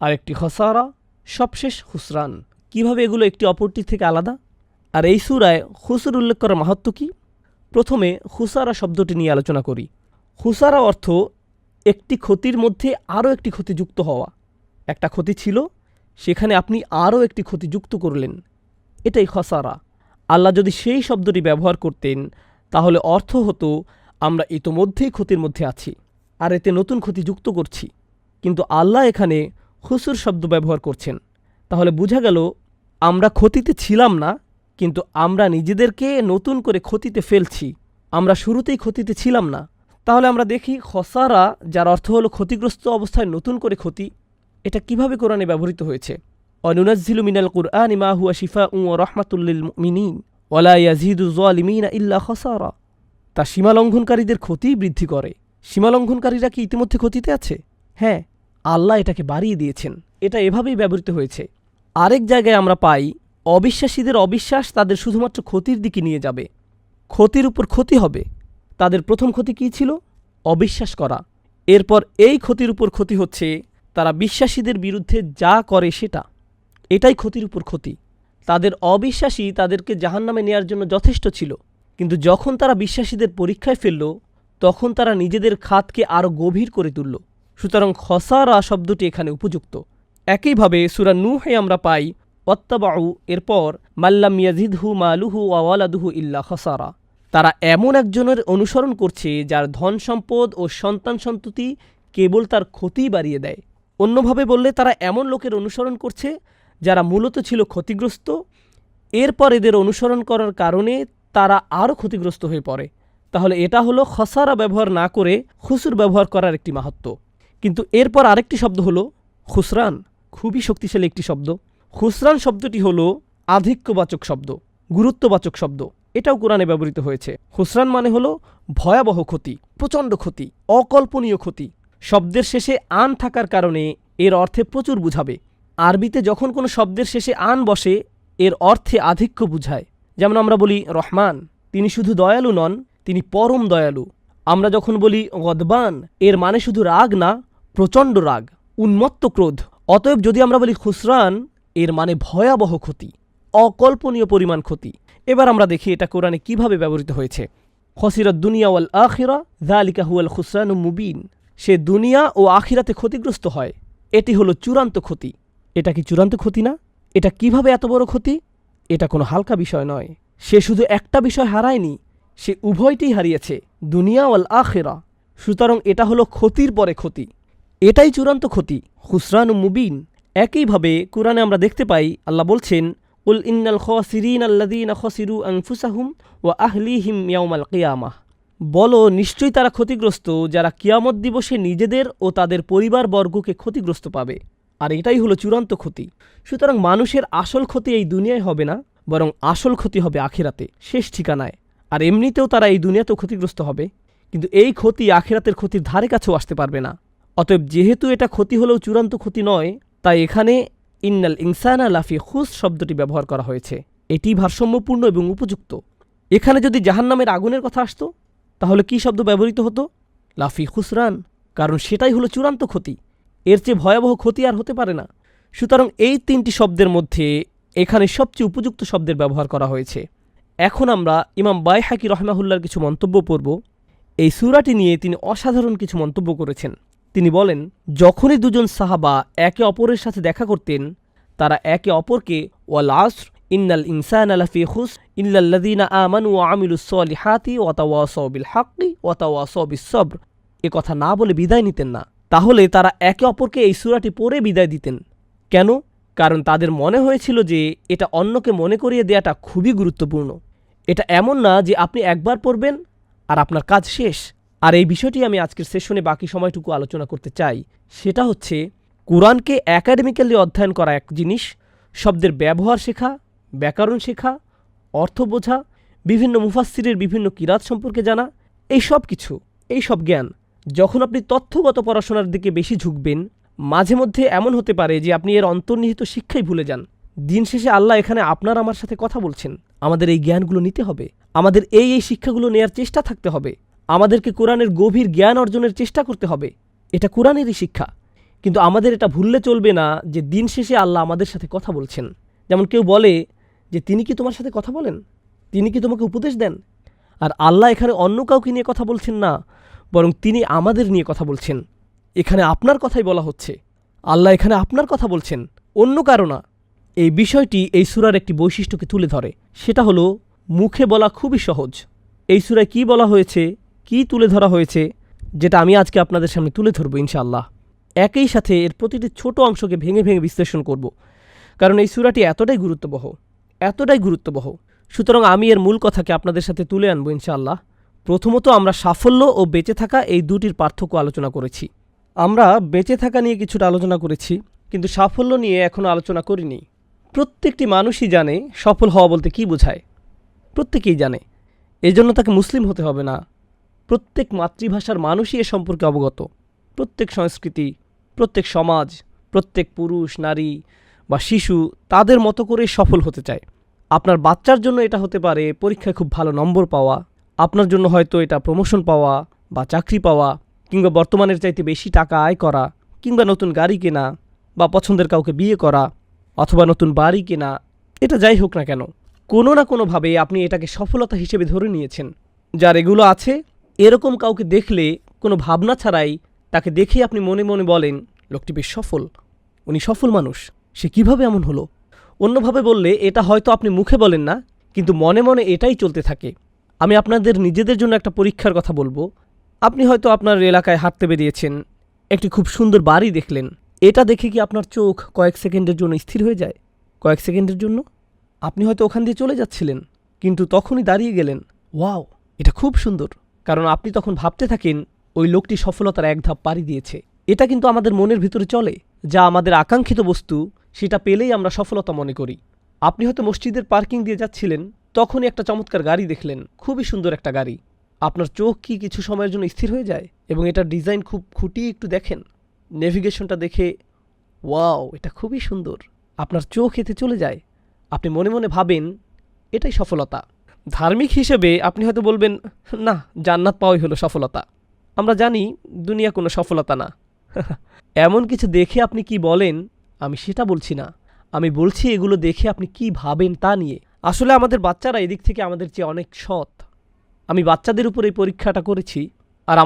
আরেকটি খসারা, সবশেষ খুসরান। কিভাবে এগুলো একটি অপরটির থেকে আলাদা? আর এই সূরায় খুসর উল্লেখ করার মাহাত্ম্য কি? প্রথমে খুসারা শব্দটি নিয়ে আলোচনা করি। খুসারা অর্থ একটি ক্ষতির মধ্যে আরও একটি ক্ষতি যুক্ত হওয়া। একটা ক্ষতি ছিল, সেখানে আপনি আরও একটি ক্ষতি যুক্ত করলেন, এটাই খসারা। আল্লাহ যদি সেই শব্দটি ব্যবহার করতেন তাহলে অর্থ হতো আমরা ইতোমধ্যেই ক্ষতির মধ্যে আছি আর এতে নতুন ক্ষতি যুক্ত করছি। কিন্তু আল্লাহ এখানে খুসুর শব্দ ব্যবহার করছেন, তাহলে বোঝা গেল আমরা ক্ষতিতে ছিলাম না, কিন্তু আমরা নিজেদেরকে নতুন করে ক্ষতিতে ফেলছি। আমরা শুরুতেই ক্ষতিতে ছিলাম না। তাহলে আমরা দেখি খসারা, যার অর্থ হলো ক্ষতিগ্রস্ত অবস্থায় নতুন করে ক্ষতি, এটা কিভাবে কোরআনে ব্যবহৃত হয়েছে। অনুনাজ্জিলু মিনাল কুরআনি মা হুয়া শিফাউন ওয়া রাহমাতুল লিল মুমিনিন ওয়া লা ইয়াজিদু যালিমিনা ইল্লা খসারা। তা সীমালঙ্ঘনকারীদের ক্ষতি বৃদ্ধি করে। সীমালঙ্ঘনকারীরা কি ইতিমধ্যে ক্ষতিতে আছে? হ্যাঁ, আল্লাহ এটাকে বাড়িয়ে দিয়েছেন। এটা এভাবেই ব্যবহৃত হয়েছে। আরেক জায়গায় আমরা পাই, অবিশ্বাসীদের অবিশ্বাস তাদের শুধুমাত্র ক্ষতির দিকে নিয়ে যাবে, ক্ষতির উপর ক্ষতি হবে। তাদের প্রথম ক্ষতি কী ছিল? অবিশ্বাস করা। এরপর এই ক্ষতির উপর ক্ষতি হচ্ছে তারা বিশ্বাসীদের বিরুদ্ধে যা করে সেটা, এটাই ক্ষতির উপর ক্ষতি। তাদের অবিশ্বাসী তাদেরকে জাহান্নামে নেয়ার জন্য যথেষ্ট ছিল, কিন্তু যখন তারা বিশ্বাসীদের পরীক্ষায় ফেলল তখন তারা নিজেদের খাতকে আরও গভীর করে তুলল। সুতরাং খসারা শব্দটি এখানে উপযুক্ত। একইভাবে সূরা নূহে আমরা পাই ওয়াত্তাবাউ, এরপর মাল্লাম ইয়াজিদহু মালুহু ওয়া ওয়ালাদুহু ইল্লা খসারা। তারা এমন একজনের অনুসরণ করছে যার ধন সম্পদ ও সন্তান সন্ততি কেবল তার ক্ষতিই বাড়িয়ে দেয়। অন্যভাবে বললে তারা এমন লোকের অনুসরণ করছে যারা মূলত ছিল ক্ষতিগ্রস্ত, এরপর এদের অনুসরণ করার কারণে তারা আরও ক্ষতিগ্রস্ত হয়ে পড়ে। তাহলে এটা হলো খসারা ব্যবহার না করে খুসুর ব্যবহার করার একটি মাহাত্ম্য। কিন্তু এরপর আরেকটি শব্দ হলো খুসরান, খুবই শক্তিশালী একটি শব্দ। খুসরান শব্দটি হলো আধিক্যবাচক শব্দ, গুরুত্ববাচক শব্দ। এটাও কোরআনে ব্যবহৃত হয়েছে। খুসরান মানে হলো ভয়াবহ ক্ষতি, প্রচণ্ড ক্ষতি, অকল্পনীয় ক্ষতি। শব্দের শেষে আন থাকার কারণে এর অর্থে প্রচুর বুঝাবে। আরবিতে যখন কোনো শব্দের শেষে আন বসে এর অর্থে আধিক্য বুঝায়। যেমন আমরা বলি রহমান, তিনি শুধু দয়ালু নন, তিনি পরম দয়ালু। আমরা যখন বলি গদবান, এর মানে শুধু রাগ না, প্রচণ্ড রাগ, উন্মত্ত ক্রোধ। অতএব যদি আমরা বলি খুসরান, এর মানে ভয়াবহ ক্ষতি, অকল্পনীয় পরিমাণ ক্ষতি। এবার আমরা দেখি এটা কোরআনে কিভাবে ব্যবহৃত হয়েছে। খসিরাত দুনিয়া ওয়াল আখিরা যালিকা হুয়াল খুসরানুম মুবিন। সে দুনিয়া ও আখিরাতে ক্ষতিগ্রস্ত হয়, এটি হলো চূড়ান্ত ক্ষতি। এটা কি চূড়ান্ত ক্ষতি না? এটা কিভাবে এত বড় ক্ষতি? এটা কোনো হালকা বিষয় নয়। সে শুধু একটা বিষয় হারায়নি, সে উভয়টি হারিয়েছে, দুনিয়া ওয়াল আখিরা। সুতরাং এটা হলো ক্ষতির পরে ক্ষতি, এটাই চূড়ান্ত ক্ষতি, খুসরান মুবিন। একইভাবে কোরআনে আমরা দেখতে পাই আল্লাহ বলছেন, কুল ইন্নাল খাসিরিন আল্লাযীনা খাসিরু আনফুসাহুম ওয়া আহলিহিম ইয়াওমাল কিয়ামাহ। বলো, নিশ্চয়ই তারা ক্ষতিগ্রস্ত যারা কিয়ামত দিবসে নিজেদের ও তাদের পরিবারবর্গকে ক্ষতিগ্রস্ত পাবে। আর এটাই হলো চূড়ান্ত ক্ষতি। সুতরাং মানুষের আসল ক্ষতি এই দুনিয়ায় হবে না, বরং আসল ক্ষতি হবে আখিরাতে, শেষ ঠিকানায়। আর এমনিতেও তারা এই দুনিয়াতেও ক্ষতিগ্রস্ত হবে, কিন্তু এই ক্ষতি আখিরাতের ক্ষতির ধারে কাছেও আসতে পারবে না। অতএব যেহেতু এটা ক্ষতি হলেও চূড়ান্ত ক্ষতি নয়, তাই এখানে ইন্নাল ইনসানা লাফি খুস শব্দটি ব্যবহার করা হয়েছে। এটি ভারসাম্যপূর্ণ এবং উপযুক্ত। এখানে যদি জাহান্নামের আগুনের কথা আসতো, তাহলে কি শব্দ ব্যবহৃত হতো? লাফি খুসরান, কারণ সেটাই হলো চূড়ান্ত ক্ষতি। এর চেয়ে ভয়াবহ ক্ষতি আর হতে পারে না। সুতরাং এই তিনটি শব্দের মধ্যে এখানে সবচেয়ে উপযুক্ত শব্দের ব্যবহার করা হয়েছে। এখন আমরা ইমাম বাইহাকি রহমাহুল্লাহর কিছু মন্তব্য পড়ব। এই সূরাটি নিয়ে তিনি অসাধারণ কিছু মন্তব্য করেছেন। তিনি বলেন, যখনই দুজন সাহাবা একে অপরের সাথে দেখা করতেন, তারা একে অপরকে ওয়াল আসর ইন্নাল ইনসানা লাফি খুস ইল্লাল্লাযীনা আমানু ওয়া আমিলুস সলিহাতি ওয়া তাওয়াসাউ বিল হাক্কি ওয়া তাওয়াসাউ বিস সবর এ কথা না বলে বিদায় নিতেন না। তাহলে তারা একে অপরকে এই সূরাটি পড়ে বিদায় দিতেন। কেন? কারণ তাদের মনে হয়েছিল যে এটা অন্যকে মনে করিয়ে দেওয়াটা খুবই গুরুত্বপূর্ণ। এটা এমন না যে আপনি একবার পড়বেন আর আপনার কাজ শেষ। আর এই বিষয়টি আমি আজকের সেশনে বাকি সময়টুকু আলোচনা করতে চাই। সেটা হচ্ছে, কোরআনকে একাডেমিক্যালি অধ্যয়ন করা এক জিনিস, শব্দের ব্যবহার শেখা, ব্যাকরণ শেখা, অর্থ বোঝা, বিভিন্ন মুফাসসিরের বিভিন্ন কিরাত সম্পর্কে জানা, এই সব জ্ঞান। যখন আপনি তথ্যগত পড়াশোনার দিকে বেশি ঝুঁকবেন, মাঝে মধ্যে এমন হতে পারে যে আপনি এর অন্তর্নিহিত শিক্ষাই ভুলে যান। দিন শেষে আল্লাহ এখানে আপনার আমার সাথে কথা বলছেন। আমাদের এই জ্ঞানগুলো নিতে হবে, আমাদের এই শিক্ষাগুলো নেয়ার চেষ্টা থাকতে হবে, আমাদেরকে কোরআনের গভীর জ্ঞান অর্জনের চেষ্টা করতে হবে। এটা কোরআনেরই শিক্ষা। কিন্তু আমাদের এটা ভুললে চলবে না যে দিন শেষে আল্লাহ আমাদের সাথে কথা বলছেন। যেমন কেউ বলে যে তিনি কি তোমার সাথে কথা বলেন, তিনি কি তোমাকে উপদেশ দেন? আর আল্লাহ এখানে অন্য কাউকে নিয়ে কথা বলছেন না, বরং তিনি আমাদের নিয়ে কথা বলছেন। এখানে আপনার কথাই বলা হচ্ছে। আল্লাহ এখানে আপনার কথা বলছেন, অন্য কারো না। এই বিষয়টি এই সূরার একটি বৈশিষ্ট্যকে তুলে ধরে। সেটা হলো মুখে বলা খুবই সহজ। এই সূরায় কি বলা হয়েছে, কি তুলে ধরা হয়েছে, যেটা আমি আজকে আপনাদের সামনে তুলে ধরবো ইনশাআল্লাহ। একই সাথে এর প্রতিটি ছোট অংশকে ভেঙে ভেঙে বিশ্লেষণ করব, কারণ এই সূরাটি এতটাই গুরুত্ববহ। সুতরাং আমি এর মূল কথাকে আপনাদের সাথে তুলে আনবো ইনশাআল্লাহ। প্রথমত, আমরা সাফল্য ও বেঁচে থাকা এই দুটির পার্থক্য আলোচনা করেছি। আমরা বেঁচে থাকা নিয়ে কিছুটা আলোচনা করেছি, কিন্তু সাফল্য নিয়ে এখনও আলোচনা করিনি। প্রত্যেকটি মানুষই জানে সফল হওয়া বলতে কী বোঝায়, প্রত্যেকেই জানে। এজন্য তাকে মুসলিম হতে হবে না। প্রত্যেক মাতৃভাষার মানুষই এ সম্পর্কে অবগত। প্রত্যেক সংস্কৃতি, প্রত্যেক সমাজ, প্রত্যেক পুরুষ, নারী বা শিশু তাদের মতো করে সফল হতে চায়। আপনার বাচ্চার জন্য এটা হতে পারে পরীক্ষায় খুব ভালো নম্বর পাওয়া, আপনার জন্য হয়তো এটা প্রমোশন পাওয়া বা চাকরি পাওয়া, কিংবা বর্তমানের চাইতে বেশি টাকা আয় করা, কিংবা নতুন গাড়ি কেনা, বা পছন্দের কাউকে বিয়ে করা, অথবা নতুন বাড়ি কেনা। এটা যাই হোক না কেন, কোনো না কোনোভাবে আপনি এটাকে সফলতা হিসেবে ধরে নিয়েছেন। যার এগুলো আছে, এরকম কাউকে দেখলে কোনো ভাবনা ছাড়াই তাকে দেখে আপনি মনে মনে বলেন, লোকটি বেশ সফল, উনি সফল মানুষ, সে কিভাবে এমন হলো। অন্যভাবে বললে, এটা হয়তো আপনি মুখে বলেন না, কিন্তু মনে মনে এটাই চলতে থাকে। আমি আপনাদের নিজেদের জন্য একটা পরীক্ষার কথা বলবো। আপনি হয়তো আপনার এলাকায় হাঁটতে বেরিয়েছেন, একটি খুব সুন্দর বাড়ি দেখলেন। এটা দেখে কি আপনার চোখ কয়েক সেকেন্ডের জন্য স্থির হয়ে যায়? কয়েক সেকেন্ডের জন্য আপনি হয়তো ওখান দিয়ে চলে যাচ্ছিলেন, কিন্তু তখনই দাঁড়িয়ে গেলেন, ওয়াও, এটা খুব সুন্দর। কারণ আপনি তখন ভাবতে থাকেন, ওই লোকটি সফলতার এক ধাপ পাড়ি দিয়েছে। এটা কিন্তু আমাদের মনের ভিতরে চলে, যা আমাদের আকাঙ্ক্ষিত বস্তু, সেটা পেলেই আমরা সফলতা মনে করি। আপনি হয়তো মসজিদের পার্কিং দিয়ে যাচ্ছিলেন, তখনই একটা চমৎকার গাড়ি দেখলেন, খুবই সুন্দর একটা গাড়ি। আপনার চোখ কি কিছু সময়ের জন্য স্থির হয়ে যায় এবং এটার ডিজাইন খুব খুঁটিয়ে একটু দেখেন, নেভিগেশনটা দেখে, ওয়াও, এটা খুবই সুন্দর। আপনার চোখ এতে চলে যায়। আপনি মনে মনে ভাবেন, এটাই সফলতা। ধার্মিক হিসেবে আপনি হয়তো বলবেন, না, জান্নাত পাওয়াই হলো সফলতা। আমরা জানি দুনিয়া কোনো সফলতা না। এমন কিছু দেখে আপনি কি বলেন, আমি সেটা বলছি না। আমি বলছি এগুলো দেখে আপনি কি ভাবেন তা নিয়ে। আসলে আমাদের বাচ্চারা এদিক থেকে আমাদের চেয়ে অনেক সৎ। আমি বাচ্চাদের উপর এই পরীক্ষাটা করেছি, আর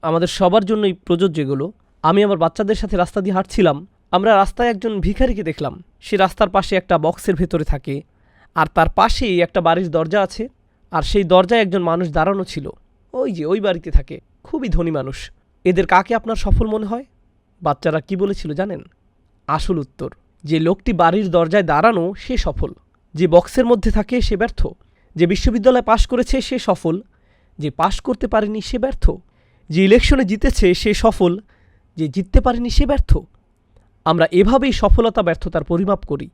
আমাদের সবার জন্যই প্রযোজ্য এগুলো। আমি আমার বাচ্চাদের সাথে রাস্তা দিয়ে হাঁটছিলাম। আমরা রাস্তায় একজন ভিখারিকে দেখলাম। সে রাস্তার পাশে একটা বক্সের ভেতরে থাকে, আর তার পাশেই একটা বাড়ির দরজা আছে, আর সেই দরজায় একজন মানুষ দাঁড়ানো ছিল। ওই যে ওই বাড়িতে থাকে, খুবই ধনী মানুষ। এদের কাকে আপনার সফল মনে হয়? বাচ্চারা কি বলেছিল জানেন? আসল উত্তর, যে লোকটি বাড়ির দরজায় দাঁড়ানো সে সফল, যে বক্সের মধ্যে থাকে সে ব্যর্থ, যে বিশ্ববিদ্যালয়ে পাশ করেছে সে সফল, যে পাশ করতে পারেনি সে ব্যর্থ, যে ইলেকশনে জিতেছে সে সফল, যে জিততে পারেনি সে ব্যর্থ। আমরা এভাবেই সফলতা ব্যর্থতার পরিমাপ করি।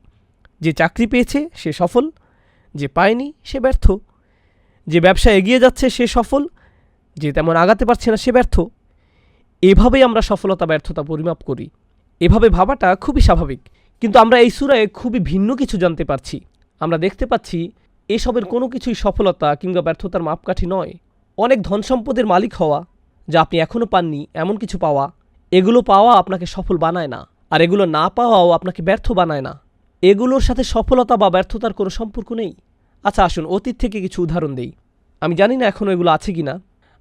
যে চাকরি পেয়েছে সে সফল, যে পায়নি সে ব্যর্থ, যে ব্যবসা এগিয়ে যাচ্ছে সে সফল, যে তেমন আগাতে পারছে না সে ব্যর্থ। এভাবেই আমরা সফলতা ব্যর্থতা পরিমাপ করি। এভাবে ভাবাটা খুবই স্বাভাবিক। কিন্তু আমরা এই সূরায় খুবই ভিন্ন কিছু জানতে পারছি। আমরা দেখতে পাচ্ছি এসবের কোনো কিছুই সফলতা কিংবা ব্যর্থতার মাপকাঠি নয়। অনেক ধন সম্পদের মালিক হওয়া, যা আপনি এখনও পাননি এমন কিছু পাওয়া, এগুলো পাওয়া আপনাকে সফল বানায় না, আর এগুলো না পাওয়াও আপনাকে ব্যর্থ বানায় না। এগুলোর সাথে সফলতা বা ব্যর্থতার কোনো সম্পর্ক নেই। আচ্ছা আসুন অতীত থেকে কিছু উদাহরণ দেই। আমি জানি না এখনও এগুলো আছে কি না।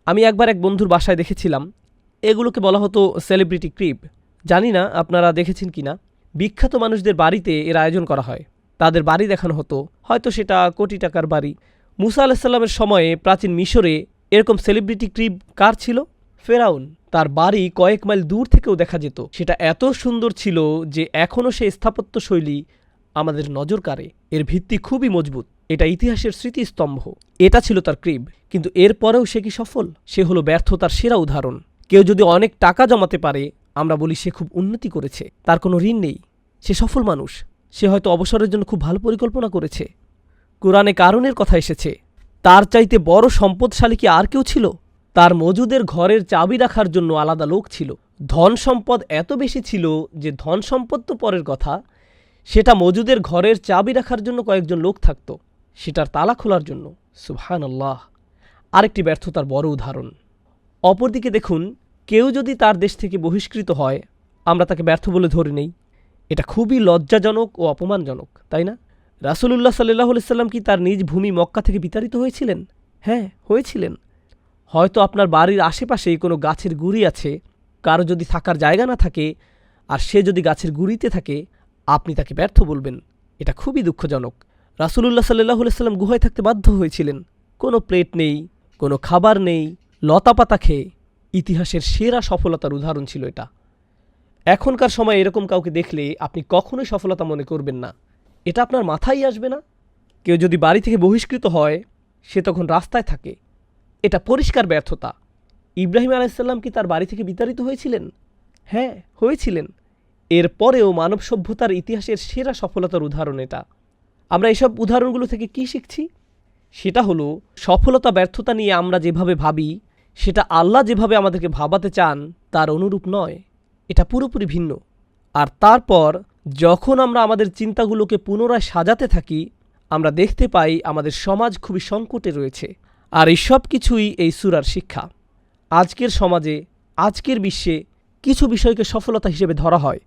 আমি একবার এক বন্ধুর বাসায় দেখেছিলাম, এগুলোকে বলা হতো সেলিব্রিটি ক্রিব। জানি না আপনারা দেখেছেন কি না। বিখ্যাত মানুষদের বাড়িতে এর আয়োজন করা হয়, তাদের বাড়ি দেখানো হতো, হয়তো সেটা কোটি টাকার বাড়ি। মুসা আলাহিসাল্লামের সময়ে প্রাচীন মিশরে এরকম সেলিব্রিটি ক্রিব কার ছিল? ফেরাউন। তার বাড়ি কয়েক মাইল দূর থেকেও দেখা যেত। সেটা এত সুন্দর ছিল যে এখনও সে স্থাপত্য শৈলী আমাদের নজর কাড়ে। এর ভিত্তি খুবই মজবুত, এটা ইতিহাসের স্মৃতিস্তম্ভ। এটা ছিল তার ক্রিব। কিন্তু এরপরেও সে কি সফল? সে হলো ব্যর্থতার সেরা উদাহরণ। কেউ যদি অনেক টাকা জমাতে পারে, আমরা বলি সে খুব উন্নতি করেছে, তার কোনো ঋণ নেই, সে সফল মানুষ। সে হয়তো অবসরের জন্য খুব ভালো পরিকল্পনা করেছে। কোরআনে কারুনের কথা এসেছে, তার চাইতে বড় সম্পদশালী কি আর কেউ ছিল? তার মজুদের ঘরের চাবি রাখার জন্য আলাদা লোক ছিল। ধন সম্পদ এত বেশি ছিল যে ধন সম্পদ তো পরের কথা, সেটা মজুদের ঘরের চাবি রাখার জন্য কয়েকজন লোক থাকত, সেটার তালা খোলার জন্য। সুবহানাল্লাহ। আরেকটি ব্যর্থতার বড় উদাহরণ। অপরদিকে দেখুন, কেউ যদি তার দেশ থেকে বহিষ্কৃত হয়, আমরা তাকে ব্যর্থ বলে ধরে নেই। এটা খুবই লজ্জাজনক ও অপমানজনক, তাই না? রাসূলুল্লাহ সাল্লাল্লাহু আলাইহি সাল্লাম কি তার নিজ ভূমি মক্কা থেকে বিতাড়িত হয়েছিলেন? হ্যাঁ, হয়েছিলেন। হয়তো আপনার বাড়ির আশেপাশেই কোনো গাছের গুঁড়ি আছে, কারো যদি থাকার জায়গা না থাকে আর সে যদি গাছের গুঁড়িতে থাকে, আপনি তাকে ব্যর্থ বলবেন। এটা খুবই দুঃখজনক। রাসূলুল্লাহ সাল্লাল্লাহু আলাইহি সাল্লাম গুহায় থাকতে বাধ্য হয়েছিলেন। কোনো প্লেট নেই, কোনো খাবার নেই, লতাপাতা খেয়ে। ইতিহাসের সেরা সফলতার উদাহরণ ছিল এটা। এখনকার সময় এরকম কাউকে দেখলে আপনি কখনোই সফলতা মনে করবেন না। এটা আপনার মাথায় আসবে না। কেউ যদি বাড়ি থেকে বহিষ্কৃত হয়, সে তখন রাস্তায় থাকে, এটা পরিষ্কার ব্যর্থতা। ইব্রাহিম আলাইহিসসালাম কি তার বাড়ি থেকে বিতাড়িত হয়েছিলেন? হ্যাঁ, হয়েছিলেন। এরপরেও মানব সভ্যতার ইতিহাসের সেরা সফলতার উদাহরণ এটা। আমরা এসব উদাহরণগুলো থেকে কি শিখছি? সেটা হলো, সফলতা ব্যর্থতা নিয়ে আমরা যেভাবে ভাবি, সেটা আল্লাহ যেভাবে আমাদেরকে ভাবাতে চান তার অনুরূপ নয়। এটা পুরোপুরি ভিন্ন। আর তারপর যখন আমরা আমাদের চিন্তাগুলোকে পুনরায় সাজাতে থাকি, আমরা দেখতে পাই আমাদের সমাজ খুবই সংকটে রয়েছে। আর এই সব কিছুই এই সূরার শিক্ষা। আজকের সমাজে, আজকের বিশ্বে কিছু বিষয়কে সফলতা হিসেবে ধরা হয়,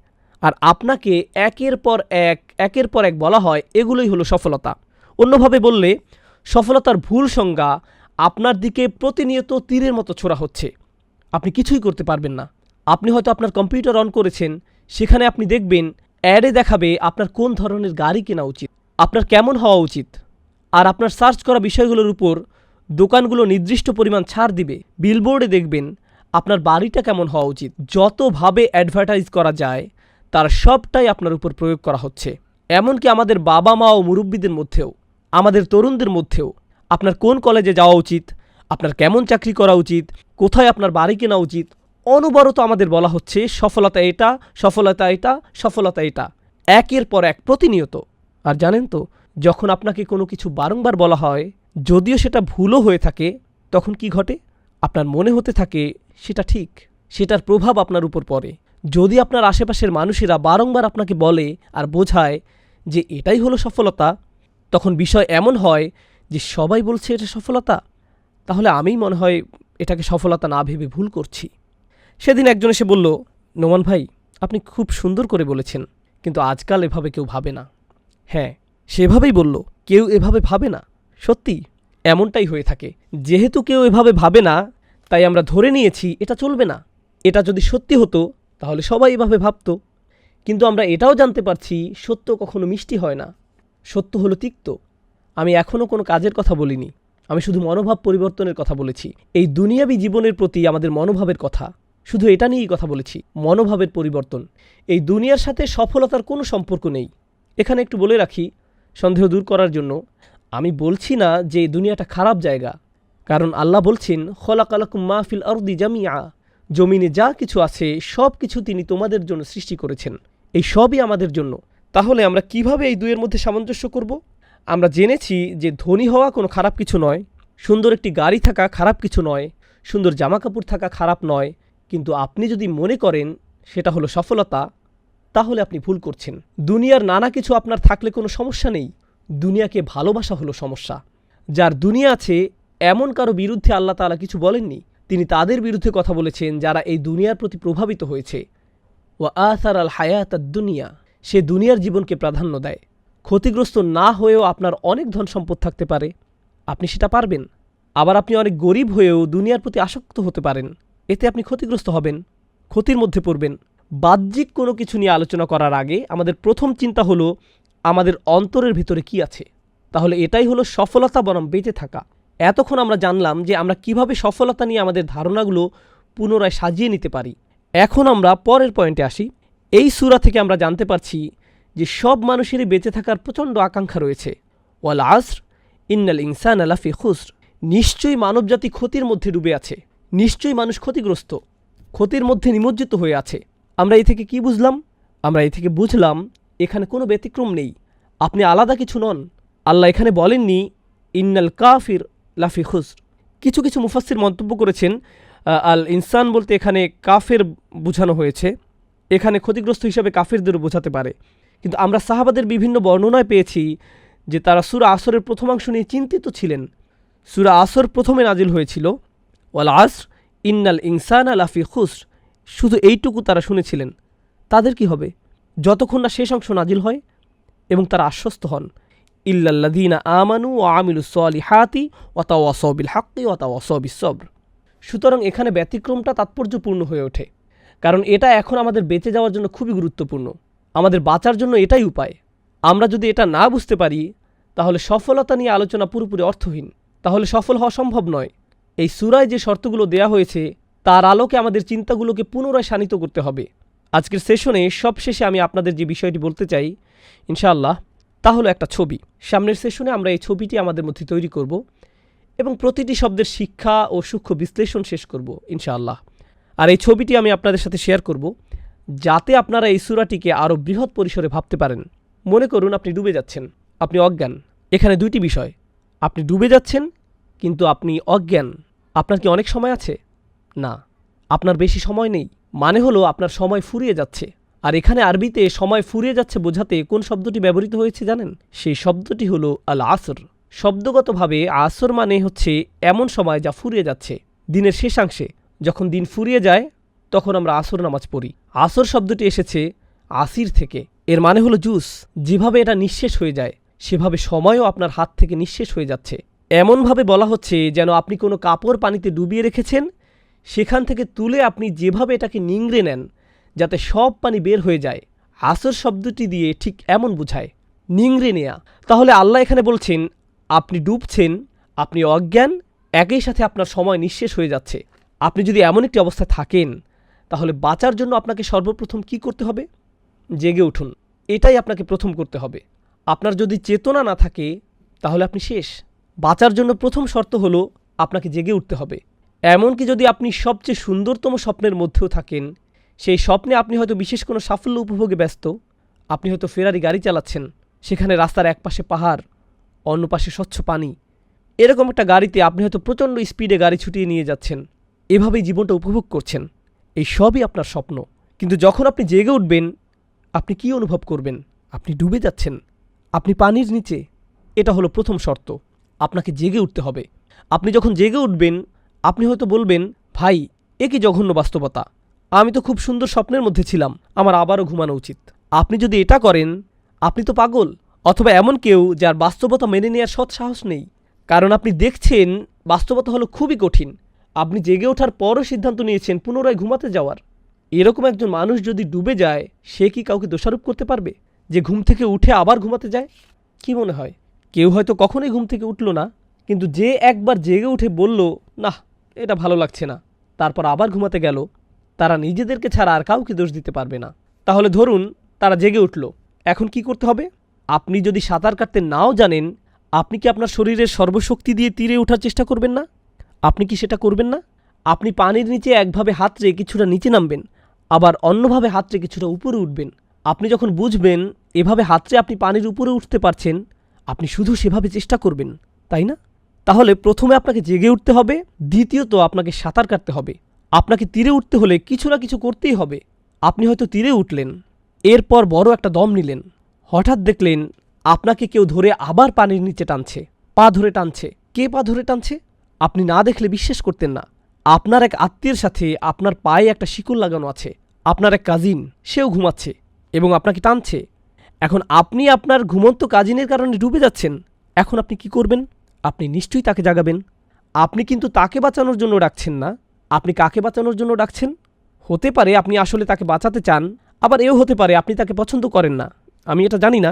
আর আপনাকে একের পর এক বলা হয় এগুলোই হলো সফলতা। অন্যভাবে বললে, সফলতার ভুল সংজ্ঞা আপনার দিকে প্রতিনিয়ত তীরের মতো ছোড়া হচ্ছে। আপনি কিছুই করতে পারবেন না। আপনি হয়তো আপনার কম্পিউটার অন করেছেন, সেখানে আপনি দেখবেন অ্যাডে দেখাবে আপনার কোন ধরনের গাড়ি কেনা উচিত, আপনার কেমন হওয়া উচিত। আর আপনার সার্চ করা বিষয়গুলোর উপর দোকানগুলো নির্দিষ্ট পরিমাণ ছাড় দিবে। বিলবোর্ডে দেখবেন আপনার বাড়িটা কেমন হওয়া উচিত। যতভাবে অ্যাডভার্টাইজ করা যায় তার সবটাই আপনার উপর প্রয়োগ করা হচ্ছে। এমনকি আমাদের বাবা মা ও মুরব্বীদের মধ্যেও, আমাদের তরুণদের মধ্যেও আপনার কোন কলেজে যাওয়া উচিত, আপনার কেমন চাকরি করা উচিত, কোথায় আপনার বাড়ি কেনা উচিত, অনবরত আমাদের বলা হচ্ছে সফলতা এটা, সফলতা এটা, সফলতা এটা, একের পর এক প্রতিনিয়ত। আর জানেন তো, যখন আপনাকে কোনো কিছু বারংবার বলা হয়, যদিও সেটা ভুলও হয়ে থাকে, তখন কি ঘটে? আপনার মনে হতে থাকে সেটা ঠিক, সেটার প্রভাব আপনার উপর পড়ে। যদি আপনার আশেপাশের মানুষেরা বারংবার আপনাকে বলে আর বোঝায় যে এটাই হলো সফলতা, তখন বিষয় এমন হয় যে সবাই বলছে এটা সফলতা, তাহলে আমিই মনে হয় এটাকে সফলতা না ভেবে ভুল করছি। সেদিন একজন এসে বলল, নোমান ভাই, আপনি খুব সুন্দর করে বলেছেন, কিন্তু আজকাল এভাবে কেউ ভাবে না। হ্যাঁ, সেভাবেই বলল, কেউ এভাবে ভাবে না। সত্যি এমনটাই হয়ে থাকে। যেহেতু কেউ এভাবে ভাবে না, তাই আমরা ধরে নিয়েছি এটা চলবে না। এটা যদি সত্যি হতো তাহলে সবাই এভাবে ভাবত। কিন্তু আমরা এটাও জানতে পারছি সত্য কখনো মিষ্টি হয় না, সত্য হলো তিক্ত। আমি এখনও কোনো কাজের কথা বলিনি, আমি শুধু মনোভাব পরিবর্তনের কথা বলেছি। এই দুনিয়াবী জীবনের প্রতি আমাদের মনোভাবের কথা, শুধু এটা নিয়েই কথা বলেছি, মনোভাবের পরিবর্তন। এই দুনিয়ার সাথে সফলতার কোনো সম্পর্ক নেই। এখানে একটু বলে রাখি সন্দেহ দূর করার জন্য, আমি বলছি না যে এই দুনিয়াটা খারাপ জায়গা, কারণ আল্লাহ বলছেন খলাকালাকুম মা ফিল আরদি জামিআ, জমিনে যা কিছু আছে সব কিছু তিনি তোমাদের জন্য সৃষ্টি করেছেন, এই সবই আমাদের জন্য। তাহলে আমরা কিভাবে এই দুইয়ের মধ্যে সামঞ্জস্য করব? আমরা জেনেছি যে ধনী হওয়া কোনো খারাপ কিছু নয়, সুন্দর একটি গাড়ি থাকা খারাপ কিছু নয়, সুন্দর জামাকাপড় থাকা খারাপ নয়, কিন্তু আপনি যদি মনে করেন সেটা হলো সফলতা, তাহলে আপনি ভুল করছেন। দুনিয়ার নানা কিছু আপনার থাকলে কোনো সমস্যা নেই, দুনিয়াকে ভালোবাসা হলো সমস্যা। যার দুনিয়া আছে এমন কারো বিরুদ্ধে আল্লাহ তাআলা কিছু বলেননি, তিনি তাদের বিরুদ্ধে কথা বলেছেন যারা এই দুনিয়ার প্রতি প্রভাবিত হয়েছে। ওয়া আসার আল হায়াত দুনিয়া, সে দুনিয়ার জীবনকে প্রাধান্য দেয়। ক্ষতিগ্রস্ত না হয়েও আপনার অনেক ধন সম্পদ থাকতে পারে, আপনি সেটা পারবেন। আবার আপনি অনেক গরিব হয়েও দুনিয়ার প্রতি আসক্ত হতে পারেন, এতে আপনি ক্ষতিগ্রস্ত হবেন, ক্ষতির মধ্যে পড়বেন। বাহ্যিক কোনো কিছু নিয়ে আলোচনা করার আগে আমাদের প্রথম চিন্তা হলো আমাদের অন্তরের ভিতরে কি আছে। তাহলে এটাই হলো সফলতা বনাম বেঁচে থাকা। এতক্ষণ আমরা জানলাম যে আমরা কিভাবে সফলতা নিয়ে আমাদের ধারণাগুলো পুনরায় সাজিয়ে নিতে পারি। এখন আমরা পরের পয়েন্টে আসি। এই সূরা থেকে আমরা জানতে পারছি যে সব মানুষেরই বেঁচে থাকার প্রচণ্ড আকাঙ্ক্ষা রয়েছে। ওয়াল আসর ইন্নাল ইনসানা লাফি খুসর, নিশ্চয়ই মানবজাতি ক্ষতির মধ্যে ডুবে আছে, নিশ্চয়ই মানুষ ক্ষতিগ্রস্ত, ক্ষতির মধ্যে নিমজ্জিত হয়ে আছে। আমরা এই থেকে কি বুঝলাম? আমরা এই থেকে বুঝলাম এখানে কোনো ব্যতিক্রম নেই, আপনি আলাদা কিছু নন। আল্লাহ এখানে বলেননি ইন্নাল কাফির লাফি খুসর। কিছু কিছু মুফাসসির মন্তব্য করেছেন আল ইনসান বলতে এখানে কাফের বোঝানো হয়েছে, এখানে ক্ষতিগ্রস্ত হিসাবে কাফেরদেরও বোঝাতে পারে। কিন্তু আমরা সাহাবাদের বিভিন্ন বর্ণনায় পেয়েছি যে তারা সূরা আসরের প্রথমাংশ নিয়ে চিন্তিত ছিলেন। সূরা আসর প্রথমে নাজিল হয়েছিল ওয়াল আসর ইন্নাল ইনসানা লাফি খুসর, শুধু এইটুকু তারা শুনেছিলেন। তাদের কি হবে যতক্ষণ না শেষ অংশ নাজিল হয় এবং তারা আশ্বস্ত হন ইল্লাল্লাযীনা আমানু ওয়া আমিলুস সলিহাতি ওয়া তাওয়াসাউ বিল হাক্কি ওয়া তাওয়াসাউ বিস সবর। সুতরাং এখানে ব্যতিক্রমটা তাৎপর্যপূর্ণ হয়ে ওঠে, কারণ এটা এখন আমাদের বেঁচে যাওয়ার জন্য খুবই গুরুত্বপূর্ণ, আমাদের বাঁচার জন্য এটাই উপায়। আমরা যদি এটা না বুঝতে পারি তাহলে সফলতা নিয়ে আলোচনা পুরোপুরি অর্থহীন, তাহলে সফল হওয়া সম্ভব নয়। এই সূরায় যে শর্তগুলো দেয়া হয়েছে তার আলোকে আমাদের চিন্তাগুলোকে পুনরায় শানিত করতে হবে। আজকের সেশনে সবশেষে আমি আপনাদের যে বিষয়টি বলতে চাই ইনশাআল্লাহ তা হলো একটা ছবি। সামনের সেশনে আমরা এই ছবিটি আমাদের মধ্যে তৈরি করব এবং প্রতিটি শব্দের শিক্ষা ও সূক্ষ্ম বিশ্লেষণ শেষ করব ইনশাআল্লাহ। আর এই ছবিটি আমি আপনাদের সাথে শেয়ার করব যাতে আপনারা এই সূরাটিকে আরও বৃহৎ পরিসরে ভাবতে পারেন। মনে করুন আপনি ডুবে যাচ্ছেন, আপনি অজ্ঞান। এখানে দুইটি বিষয়, আপনি ডুবে যাচ্ছেন কিন্তু আপনি অজ্ঞান। আপনার কি অনেক সময় আছে? না, আপনার বেশি সময় নেই। মানে হলো আপনার সময় ফুরিয়ে যাচ্ছে। আর এখানে আরবিতে সময় ফুরিয়ে যাচ্ছে বোঝাতে কোন শব্দটি ব্যবহৃত হয়েছে জানেন? সেই শব্দটি হলো আল আসর। শব্দগতভাবে আসর মানে হচ্ছে এমন সময় যা ফুরিয়ে যাচ্ছে, দিনের শেষাংশে। যখন দিন ফুরিয়ে যায় তখন আমরা আসর নামাজ পড়ি। আসর শব্দটি এসেছে আসির থেকে, এর মানে হলো জুস। যেভাবে এটা নিঃশেষ হয়ে যায় সেভাবে সময়ও আপনার হাত থেকে নিঃশেষ হয়ে যাচ্ছে। এমনভাবে বলা হচ্ছে যেন আপনি কোনো কাপড় পানিতে ডুবিয়ে রেখেছেন, সেখান থেকে তুলে আপনি যেভাবে এটাকে নিংড়ে নেন যাতে সব পানি বের হয়ে যায়, আসর শব্দটি দিয়ে ঠিক এমন বোঝায়, নিংড়ে নেয়া। তাহলে আল্লাহ এখানে বলছেন আপনি ডুবছেন, আপনি অজ্ঞান, একই সাথে আপনার সময় নিঃশেষ হয়ে যাচ্ছে। আপনি যদি এমন একটি অবস্থায় থাকেন তাহলে বাঁচার জন্য আপনাকে সর্বপ্রথম কি করতে হবে? জেগে উঠুন, এটাই আপনাকে প্রথম করতে হবে। আপনার যদি চেতনা না থাকে তাহলে আপনি শেষ। বাঁচার জন্য প্রথম শর্ত হলো আপনাকে জেগে উঠতে হবে। এমনকি যদি আপনি সবচেয়ে সুন্দরতম স্বপ্নের মধ্যেও থাকেন, সেই স্বপ্নে আপনি হয়তো বিশেষ কোনো সাফল্য উপভোগে ব্যস্ত, আপনি হয়তো ফেরারি গাড়ি চালাচ্ছেন, সেখানে রাস্তার এক পাশে পাহাড়, অন্য পাশে স্বচ্ছ পানি, এরকম একটা গাড়িতে আপনি হয়তো প্রচণ্ড স্পিডে গাড়ি ছুটিয়ে নিয়ে যাচ্ছেন, এভাবেই জীবনটা উপভোগ করছেন। এই সবই আপনার স্বপ্ন। কিন্তু যখন আপনি জেগে উঠবেন আপনি কি অনুভব করবেন? আপনি ডুবে যাচ্ছেন, আপনি পানির নিচে। এটা হলো প্রথম শর্ত, আপনাকে জেগে উঠতে হবে। আপনি যখন জেগে উঠবেন আপনি হয়তো বলবেন, ভাই এ কি জঘন্য বাস্তবতা, আমি তো খুব সুন্দর স্বপ্নের মধ্যে ছিলাম, আমার আবারও ঘুমানো উচিত। আপনি যদি এটা করেন আপনি তো পাগল, অথবা এমন কেউ যার বাস্তবতা মেনে নেওয়ার সৎ সাহস নেই। কারণ আপনি দেখছেন বাস্তবতা হলো খুবই কঠিন, আপনি জেগে ওঠার পরও সিদ্ধান্ত নিয়েছেন পুনরায় ঘুমাতে যাওয়ার। এরকম একজন মানুষ যদি ডুবে যায় সে কি কাউকে দোষারোপ করতে পারবে যে ঘুম থেকে উঠে আবার ঘুমাতে যায়? কি মনে হয়? কেউ হয়তো কখনোই ঘুম থেকে উঠল না, কিন্তু যে একবার জেগে উঠে বলল, না এটা ভালো লাগছে না, তারপর আবার ঘুমাতে গেল, তারা নিজেদেরকে ছাড়া আর কাউকে দোষ দিতে পারবে না। তাহলে ধরুন তারা জেগে উঠল, এখন কি করতে হবে? আপনি যদি সাঁতার কাটতে নাও জানেন, আপনি কি আপনার শরীরের সর্বশক্তি দিয়ে তীরে ওঠার চেষ্টা করবেন না? আপনি কি সেটা করবেন না? আপনি পানির নিচে একভাবে হাত রেখে কিছুটা নিচে নামবেন, আবার অন্যভাবে হাত রেখে কিছুটা উপরে উঠবেন। আপনি যখন বুঝবেন এভাবে হাত রেখে আপনি পানির উপরে উঠতে পারছেন, আপনি শুধু সেভাবে চেষ্টা করবেন, তাই না? তাহলে প্রথমে আপনাকে জেগে উঠতে হবে, দ্বিতীয়ত আপনাকে সাঁতার কাটতে হবে। আপনাকে তীরে উঠতে হলে কিছু না কিছু করতেই হবে। আপনি হয়তো তীরে উঠলেন, এরপর বড় একটা দম নিলেন, হঠাৎ দেখলেন আপনাকে কেউ ধরে আবার পানির নিচে টানছে, পা ধরে টানছে। কে পা ধরে টানছে? আপনি না দেখলে বিশ্বাস করতেন না। আপনার এক আত্মীয়ের সাথে আপনার পায়ে একটা শিকল লাগানো আছে। আপনার এক কাজিন, সেও ঘুমাচ্ছে এবং আপনাকে টানছে। এখন আপনি আপনার ঘুমন্ত কাজিনের কারণে ডুবে যাচ্ছেন। এখন আপনি কি করবেন? আপনি নিশ্চয়ই তাকে জাগাবেন। আপনি কিন্তু তাকে বাঁচানোর জন্য ডাকছেন না। আপনি কাকে বাঁচানোর জন্য ডাকছেন? হতে পারে আপনি আসলে তাকে বাঁচাতে চান, আবার এও হতে পারে আপনি তাকে পছন্দ করেন না। আমি এটা জানি না,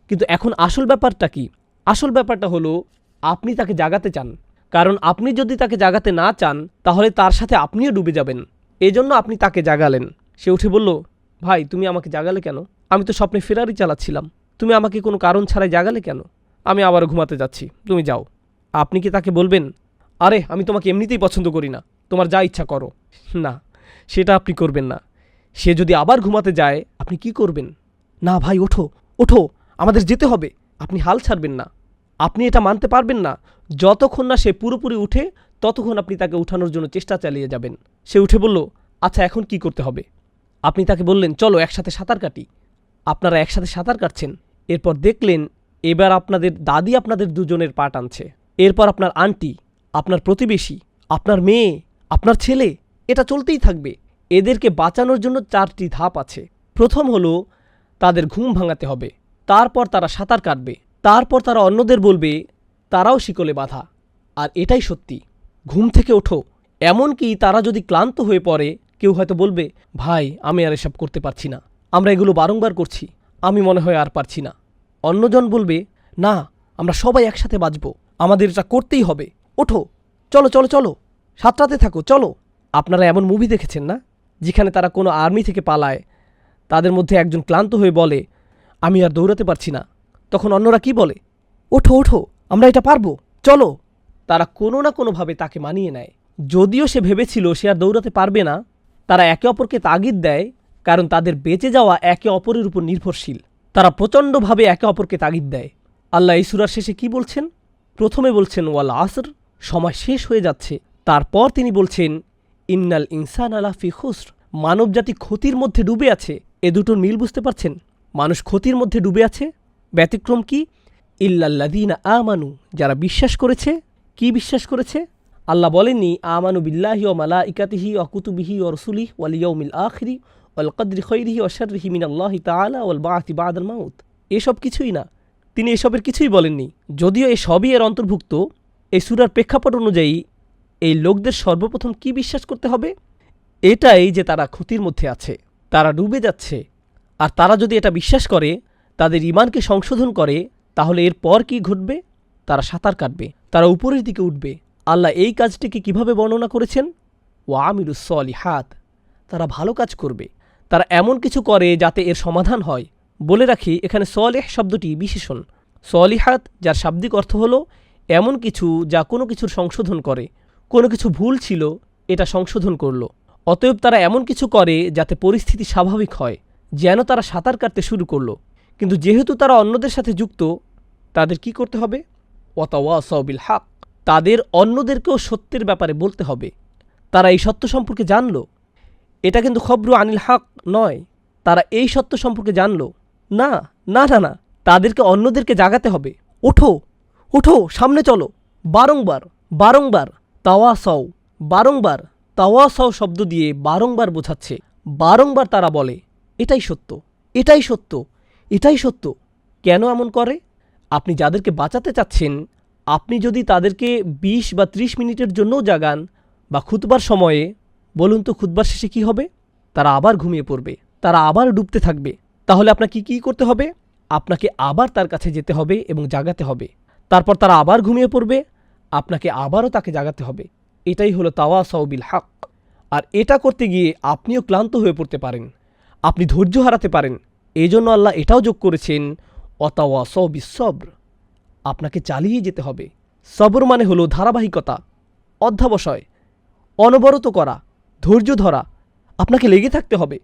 কিন্তু এখন আসল ব্যাপারটা কি? আসল ব্যাপারটা হলো আপনি তাকে জাগাতে চান। কারণ আপনি যদি তাকে জাগাতে না চান, তাহলে তার সাথে আপনিও ডুবে যাবেন। এজন্য আপনি তাকে জাগালেন। সে উঠে বলল, ভাই তুমি আমাকে জাগালে কেন? আমি তো স্বপ্নে ফেরারি চালাচ্ছিলাম। তুমি আমাকে কোনো কারণ ছাড়াই জাগালে কেন? আমি আবারও ঘুমাতে যাচ্ছি, তুমি যাও। আপনি কি তাকে বলবেন, আরে আমি তোমাকে এমনিতেই পছন্দ করি না, তোমার যা ইচ্ছা করো? না, সেটা আপনি করবেন না। সে যদি আবার ঘুমাতে যায়, আপনি কি করবেন? না ভাই ওঠো, ওঠো, আমাদের যেতে হবে। আপনি হাল ছাড়বেন না। আপনি এটা মানতে পারবেন না। যতক্ষণ না সে পুরোপুরি উঠে, ততক্ষণ আপনি তাকে উঠানোর জন্য চেষ্টা চালিয়ে যাবেন। সে উঠে বলল, আচ্ছা এখন কি করতে হবে? আপনি তাকে বললেন, চলো একসাথে সাঁতার কাটি। আপনারা একসাথে সাঁতার কাটছেন। এরপর দেখলেন এবার আপনাদের দাদি আপনাদের দুজনের পা টানছে। এরপর আপনার আন্টি, আপনার প্রতিবেশী, আপনার মেয়ে, আপনার ছেলে, এটা চলতেই থাকবে। এদেরকে বাঁচানোর জন্য 4টি ধাপ আছে। প্রথম হলো তাদের ঘুম ভাঙাতে হবে, তারপর তারা সাঁতার কাটবে, তারপর তারা অন্যদের বলবে তারাও শিকলে বাঁধা। আর এটাই সত্যি, ঘুম থেকে ওঠো। এমনকি তারা যদি ক্লান্ত হয়ে পড়ে, কেউ হয়তো বলবে, ভাই আমি আর এসব করতে পারছি না, আমরা এগুলো বারংবার করছি, আমি মনে হয় আর পারছি না। অন্যজন বলবে, না আমরা সবাই একসাথে বাঁচব, আমাদের এটা করতেই হবে, ওঠো, চলো চলো চলো, সাঁতরাতে থাকো, চলো। আপনারা এমন মুভি দেখেছেন না, যেখানে তারা কোনো আর্মি থেকে পালায়, তাদের মধ্যে একজন ক্লান্ত হয়ে বলে, আমি আর দৌড়াতে পারছি না। তখন অন্যরা কি বলে, ওঠো ওঠো, আমরা এটা পারবো, চলো। তারা কোনো না কোনোভাবে তাকে মানিয়ে নেয়। যদিও সে ভেবেছিল সে আর দৌড়াতে পারবে না, তারা একে অপরকে তাগিদ দেয়, কারণ তাদের বেঁচে যাওয়া একে অপরের উপর নির্ভরশীল। তারা প্রচণ্ডভাবে একে অপরকে তাগিদ দেয়। আল্লাহ এই সূরার শেষে কি বলছেন? প্রথমে বলছেন ওয়াল আসর, সময় শেষ হয়ে যাচ্ছে। তারপর তিনি বলছেন ইন্নাল ইনসানা লাফি খুসর, মানবজাতি ক্ষতির মধ্যে ডুবে আছে। এ দুটোর মিল বুঝতে পারছেন? মানুষ ক্ষতির মধ্যে ডুবে আছে। ব্যতিক্রম কি? ইল্লাল্লাযীনা আমানু, যারা বিশ্বাস করেছে। কি বিশ্বাস করেছে? আল্লাহ বলেননি আমানু বিল্লাহি ওয়া মালাইকাতিহি ওয়া কুতুবিহি ওয়া রুসুলিহি ওয়াল ইয়াউমিল আখিরি ওয়াল কদরি খাইরিহি ওয়া শাররিহি মিনাল্লাহি তাআলা ওয়াল বা'থি বা'দাল মাউত। এসব কিছুই না, তিনি এসবের কিছুই বলেননি। যদিও এসবই এর অন্তর্ভুক্ত। এই সূরার প্রেক্ষাপট অনুযায়ী এই লোকদের সর্বপ্রথম কি বিশ্বাস করতে হবে? এটাই যে তারা ক্ষতির মধ্যে আছে, তারা ডুবে যাচ্ছে। আর তারা যদি এটা বিশ্বাস করে, তাদের ঈমানকে সংশোধন করে, তাহলে এরপর কি ঘটবে? তারা সাঁতার কাটবে, তারা উপরের দিকে উঠবে। আল্লাহ এই কাজটিকে কিভাবে বর্ণনা করেছেন? ওয়া আমিলুস সলিহাত, তারা ভালো কাজ করবে। তারা এমন কিছু করে যাতে এর সমাধান হয়। বলে রাখি, এখানে সলিহ শব্দটি বিশেষণ। সলিহাত যার শাব্দিক অর্থ হলো এমন কিছু যা কোনো কিছুর সংশোধন করে। কোনো কিছু ভুল ছিল, এটা সংশোধন করল। অতএব তারা এমন কিছু করে যাতে পরিস্থিতি স্বাভাবিক হয়, যেন তারা সাঁতার কাটতে শুরু করলো। কিন্তু যেহেতু তারা অন্যদের সাথে যুক্ত, তাদের কি করতে হবে? ওয়াতাওয়াসাউ বিল হক, তাদের অন্যদেরকেও সত্যের ব্যাপারে বলতে হবে। তারা এই সত্য সম্পর্কে জানল। এটা কিন্তু খবরু আনিল হক নয়, তারা এই সত্য সম্পর্কে জানল না। না না না, তাদেরকে অন্যদেরকে জাগাতে হবে। ওঠো ওঠো, সামনে চলো, বারংবার বারংবার তাওয়াসাউ, বারংবার তাওয়াসাউ শব্দ দিয়ে বারংবার বোঝাচ্ছে। বারংবার তারা বলে এটাই সত্য, এটাই সত্য, এটাই সত্য। কেন এমন করে? আপনি যাদেরকে বাঁচাতে চাচ্ছেন, আপনি যদি তাদেরকে 20 বা 30 মিনিটের জন্যও জাগান, বা খুতবার সময়ে, বলুন তো খুতবার শেষে কি হবে? তারা আবার ঘুমিয়ে পড়বে, তারা আবার ডুবতে থাকবে। তাহলে আপনাকে কি করতে হবে? আপনাকে আবার তার কাছে যেতে হবে এবং জাগাতে হবে। তারপর তারা আবার ঘুমিয়ে পড়বে, আপনাকে আবারও তাকে জাগাতে হবে। এটাই হলো তাওয়াসাউ বিল হক। আর এটা করতে গিয়ে আপনিও ক্লান্ত হয়ে পড়তে পারেন, আপনি ধৈর্য হারাতে পারেন। এই জন্য আল্লাহ এটাও যোগ করেছেন ওয়াতাওয়াসাউ বিস সবর। আপনাকে চালিয়ে যেতে হবে। সবর মানে হলো ধারাবাহিকতা, অধ্যাবসায়, অনবরত করা, ধৈর্য ধরা। আপনাকে লেগে থাকতে হবে,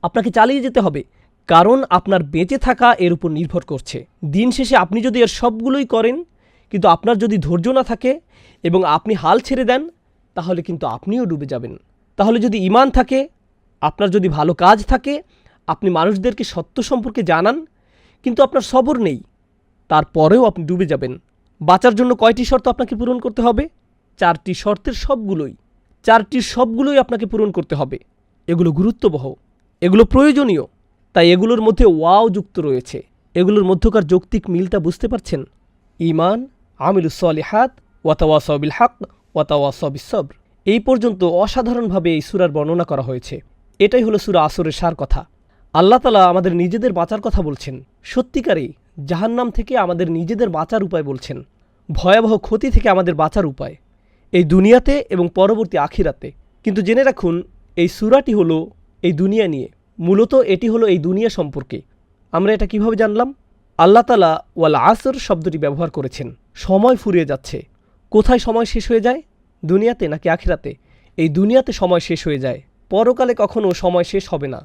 আপনাকে চালিয়ে যেতে হবে, কারণ আপনার বেঁচে থাকা এর উপর নির্ভর করছে। দিন শেষে আপনি যদি এর সবগুলোই করেন, কিন্তু আপনার যদি ধৈর্য না থাকে এবং আপনি হাল ছেড়ে দেন, তাহলে কিন্তু আপনিও ডুবে যাবেন। তাহলে যদি ঈমান থাকে, আপনার যদি ভালো কাজ থাকে, আপনি মানুষদেরকে সত্য সম্পর্কে জানান, কিন্তু আপনার সবর নেই, তারপরেও আপনি ডুবে যাবেন। বাঁচার জন্য কয়টি শর্ত আপনাকে পূরণ করতে হবে? 4টি শর্তের সবগুলোই, 4টির সবগুলোই আপনাকে পূরণ করতে হবে। এগুলো গুরুত্ববহ, এগুলো প্রয়োজনীয়, তাই এগুলোর মধ্যে ওয়াও যুক্ত রয়েছে। এগুলোর মধ্যকার যৌক্তিক মিলটা বুঝতে পারছেন? ঈমান, আমিলুস সলিহাত, ওয়াতাওয়াসাউ বিল হক, ওয়াতাওয়াসাউ বিস সবর। এই পর্যন্ত অসাধারণভাবে এই সূরার বর্ণনা করা হয়েছে। এটাই হলো সূরা আসরের সার কথা। আল্লাহ তাআলা আমাদের নিজেদের বাঁচার কথা বলছেন, সত্যিকারেই জাহান্নাম থেকে আমাদের নিজেদের বাঁচার উপায় বলছেন, ভয়াবহ ক্ষতি থেকে আমাদের বাঁচার উপায়, এই দুনিয়াতে এবং পরবর্তী আখিরাতে। কিন্তু জেনে রাখুন, এই সূরাটি হলো এই দুনিয়া নিয়ে, মূলত এটি হলো এই দুনিয়া সম্পর্কে। আমরা এটা কিভাবে জানলাম? আল্লাহ তাআলা ওয়াল আসর শব্দটি ব্যবহার করেছেন। সময় ফুরিয়ে যাচ্ছে। কোথায় সময় শেষ হয়ে যায়? দুনিয়াতে নাকি আখিরাতে? এই দুনিয়াতে সময় শেষ হয়ে যায়, পরকালে কখনো সময় শেষ হবে না।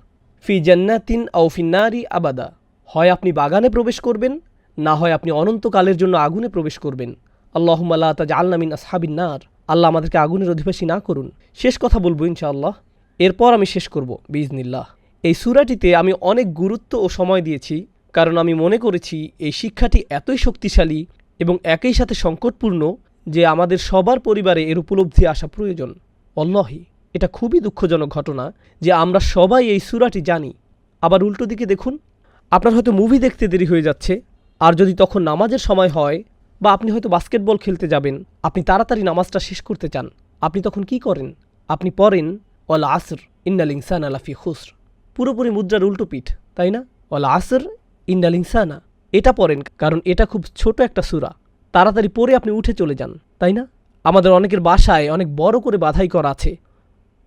ফি জান্নাতিন আও ফিন নারি আবাদা। হয় আপনি বাগানে প্রবেশ করবেন, না হয় আপনি অনন্তকালের জন্য আগুনে প্রবেশ করবেন। আল্লাহুম্মা লা তাজআলনা মিন আসহাবিন নার। আল্লাহ আমাদেরকে আগুনের অধিবাসী না করুন। শেষ কথা বলবো ইনশাআল্লাহ, এরপর আমি শেষ করব বিইজনিল্লাহ। এই সূরাটিতে আমি অনেক গুরুত্ব ও সময় দিয়েছি, কারণ আমি মনে করেছি এই শিক্ষাটি এতই শক্তিশালী এবং একই সাথে সংকটপূর্ণ যে আমাদের সবার পরিবারে এর উপলব্ধি আসা প্রয়োজন। অল্লাহি, এটা খুবই দুঃখজনক ঘটনা যে আমরা সবাই এই সূরাটি জানি, আবার উল্টো দিকে দেখুন, আপনার হয়তো মুভি দেখতে দেরি হয়ে যাচ্ছে, আর যদি তখন নামাজের সময় হয় বা আপনি হয়তো বাস্কেটবল খেলতে যাবেন, আপনি তাড়াতাড়ি নামাজটা শেষ করতে চান, আপনি তখন কি করেন? আপনি পড়েন ওয়াল আসর ইন্নাল ইনসানা লাফি খুসর। পুরোপুরি মুদ্রার উল্টো পিঠ, তাই না? ওয়াল আসর ইন্নাল ইনসানা, এটা পড়েন, কারণ এটা খুব ছোট একটা সূরা, তাড়াতাড়ি পড়ে আপনি উঠে চলে যান, তাই না? আমাদের অনেকের বাসায় অনেক বড় করে বাধাই করা আছে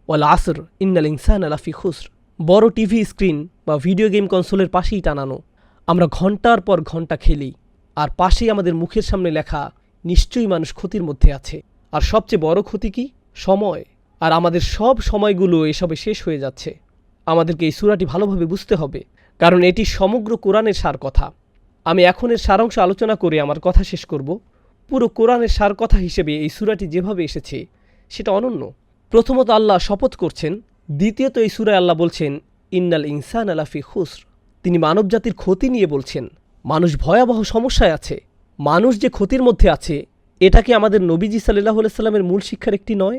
ওয়াল আসর ইন্নাল ইনসানা লাফি খুসর, বড় টিভি স্ক্রিন বা ভিডিও গেম কনসোলের পাশেই টানানো। আমরা ঘন্টার পর ঘন্টা খেলি, আর পাশেই আমাদের মুখের সামনে লেখা নিশ্চয়ই মানুষ ক্ষতির মধ্যে আছে। আর সবচেয়ে বড় ক্ষতি কি? সময়। আর আমাদের সব সময়গুলো এসবে শেষ হয়ে যাচ্ছে। আমাদেরকে এই সূরাটি ভালোভাবে বুঝতে হবে, কারণ এটি সমগ্র কোরআনের সার কথা। আমি এখন এর সারাংশ আলোচনা করে আমার কথা শেষ করব। পুরো কোরআনের সার কথা হিসেবে এই সূরাটি যেভাবে এসেছে সেটা অনন্য। প্রথমত আল্লাহ শপথ করছেন, দ্বিতীয়ত এই সূরায় আল্লাহ বলছেন ইন্নাল ইনসানা লাফি খুসর। তিনি মানবজাতির ক্ষতি নিয়ে বলছেন। মানুষ ভয়াবহ সমস্যায় আছে। মানুষ যে ক্ষতির মধ্যে আছে, এটা কি আমাদের নবীজি সাল্লাল্লাহু আলাইহি সাল্লামের মূল শিক্ষার একটি নয়?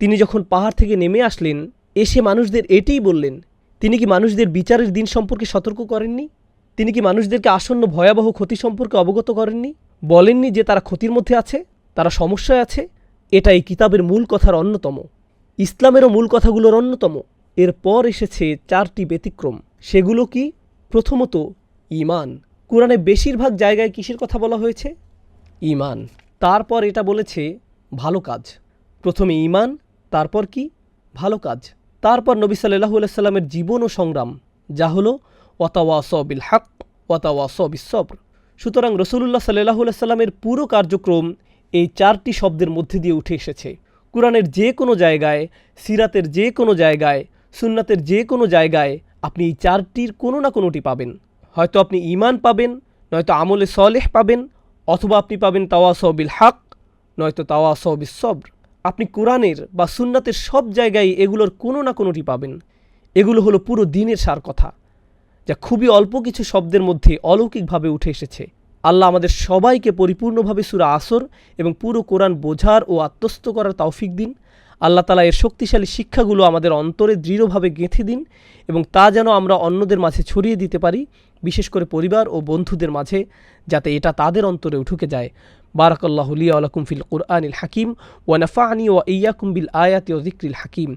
তিনি যখন পাহাড় থেকে নেমে আসলেন, এসে মানুষদের এটাই বললেন। তিনি কি মানুষদের বিচারের দিন সম্পর্কে সতর্ক করেননি? তিনি কি মানুষদেরকে আসন্ন ভয়াবহ ক্ষতি সম্পর্কে অবগত করেননি? বলেননি যে তারা ক্ষতির মধ্যে আছে, তারা সমস্যায় আছে? এটা এই কিতাবের মূল কথার অন্যতম, ইসলামেরও মূল কথাগুলোর অন্যতম। এরপর এসেছে 4টি ব্যতিক্রম। সেগুলো কি? প্রথমত ঈমান। কোরআনে বেশিরভাগ জায়গায় কিসের কথা বলা হয়েছে? ঈমান। তারপর এটা বলেছে ভালো কাজ। প্রথমে ঈমান, তারপর কি? ভালো কাজ। তারপর নবী সাল্লাল্লাহু আলাইহি সাল্লামের জীবন ও সংগ্রাম, যা হলো ওয়াতাওয়াসাউ বিল হক ওয়াতাওয়াসাউ বিস সবর। সুতরাং রাসূলুল্লাহ সাল্লাল্লাহু আলাইহি সাল্লামের পুরো কার্যক্রম এই 4টি শব্দের মধ্যে দিয়ে উঠে এসেছে। কোরআনের যে কোনো জায়গায়, সিরাতের যে কোনো জায়গায়, সুন্নাতের যে কোনো জায়গায় আপনি এই 4টির কোনো না কোনোটি পাবেন। হয়তো আপনি ঈমান পাবেন, নয়তো আমলে সলেহ পাবেন, অথবা আপনি পাবেন তাওয়াসাউ বিল হক, নয়তো তাওয়াসাউ বিস সবর। আপনি কোরআনের বা সুন্নাতের সব জায়গায় এগুলোর কোনো না কোনোটি পাবেন। এগুলো হলো পুরো দ্বীনের সার কথা, যা খুবই অল্প কিছু শব্দের মধ্যে অলৌকিকভাবে উঠে এসেছে। আল্লাহ আমাদের সবাইকে পরিপূর্ণভাবে সূরা আসর এবং পুরো কোরআন বোঝার ও আত্মস্থ করার তৌফিক দিন। আল্লাহ তাআলা এর শক্তিশালী শিক্ষাগুলো আমাদের অন্তরে দৃঢ়ভাবে গেঁথে দিন এবং তা যেন আমরা অন্যদের মাঝে ছড়িয়ে দিতে পারি, বিশেষ করে পরিবার ও বন্ধুদের মাঝে, যাতে এটা তাদের অন্তরে ঢুকে যায়। বারাকাল্লাহু লি ওয়া লাকুম ফিল কুরআনিল হাকিম ওয়া নাফা'নি ওয়া ইয়্যাকুম বিল আয়াতি ওয়া যিকরিল হাকিম।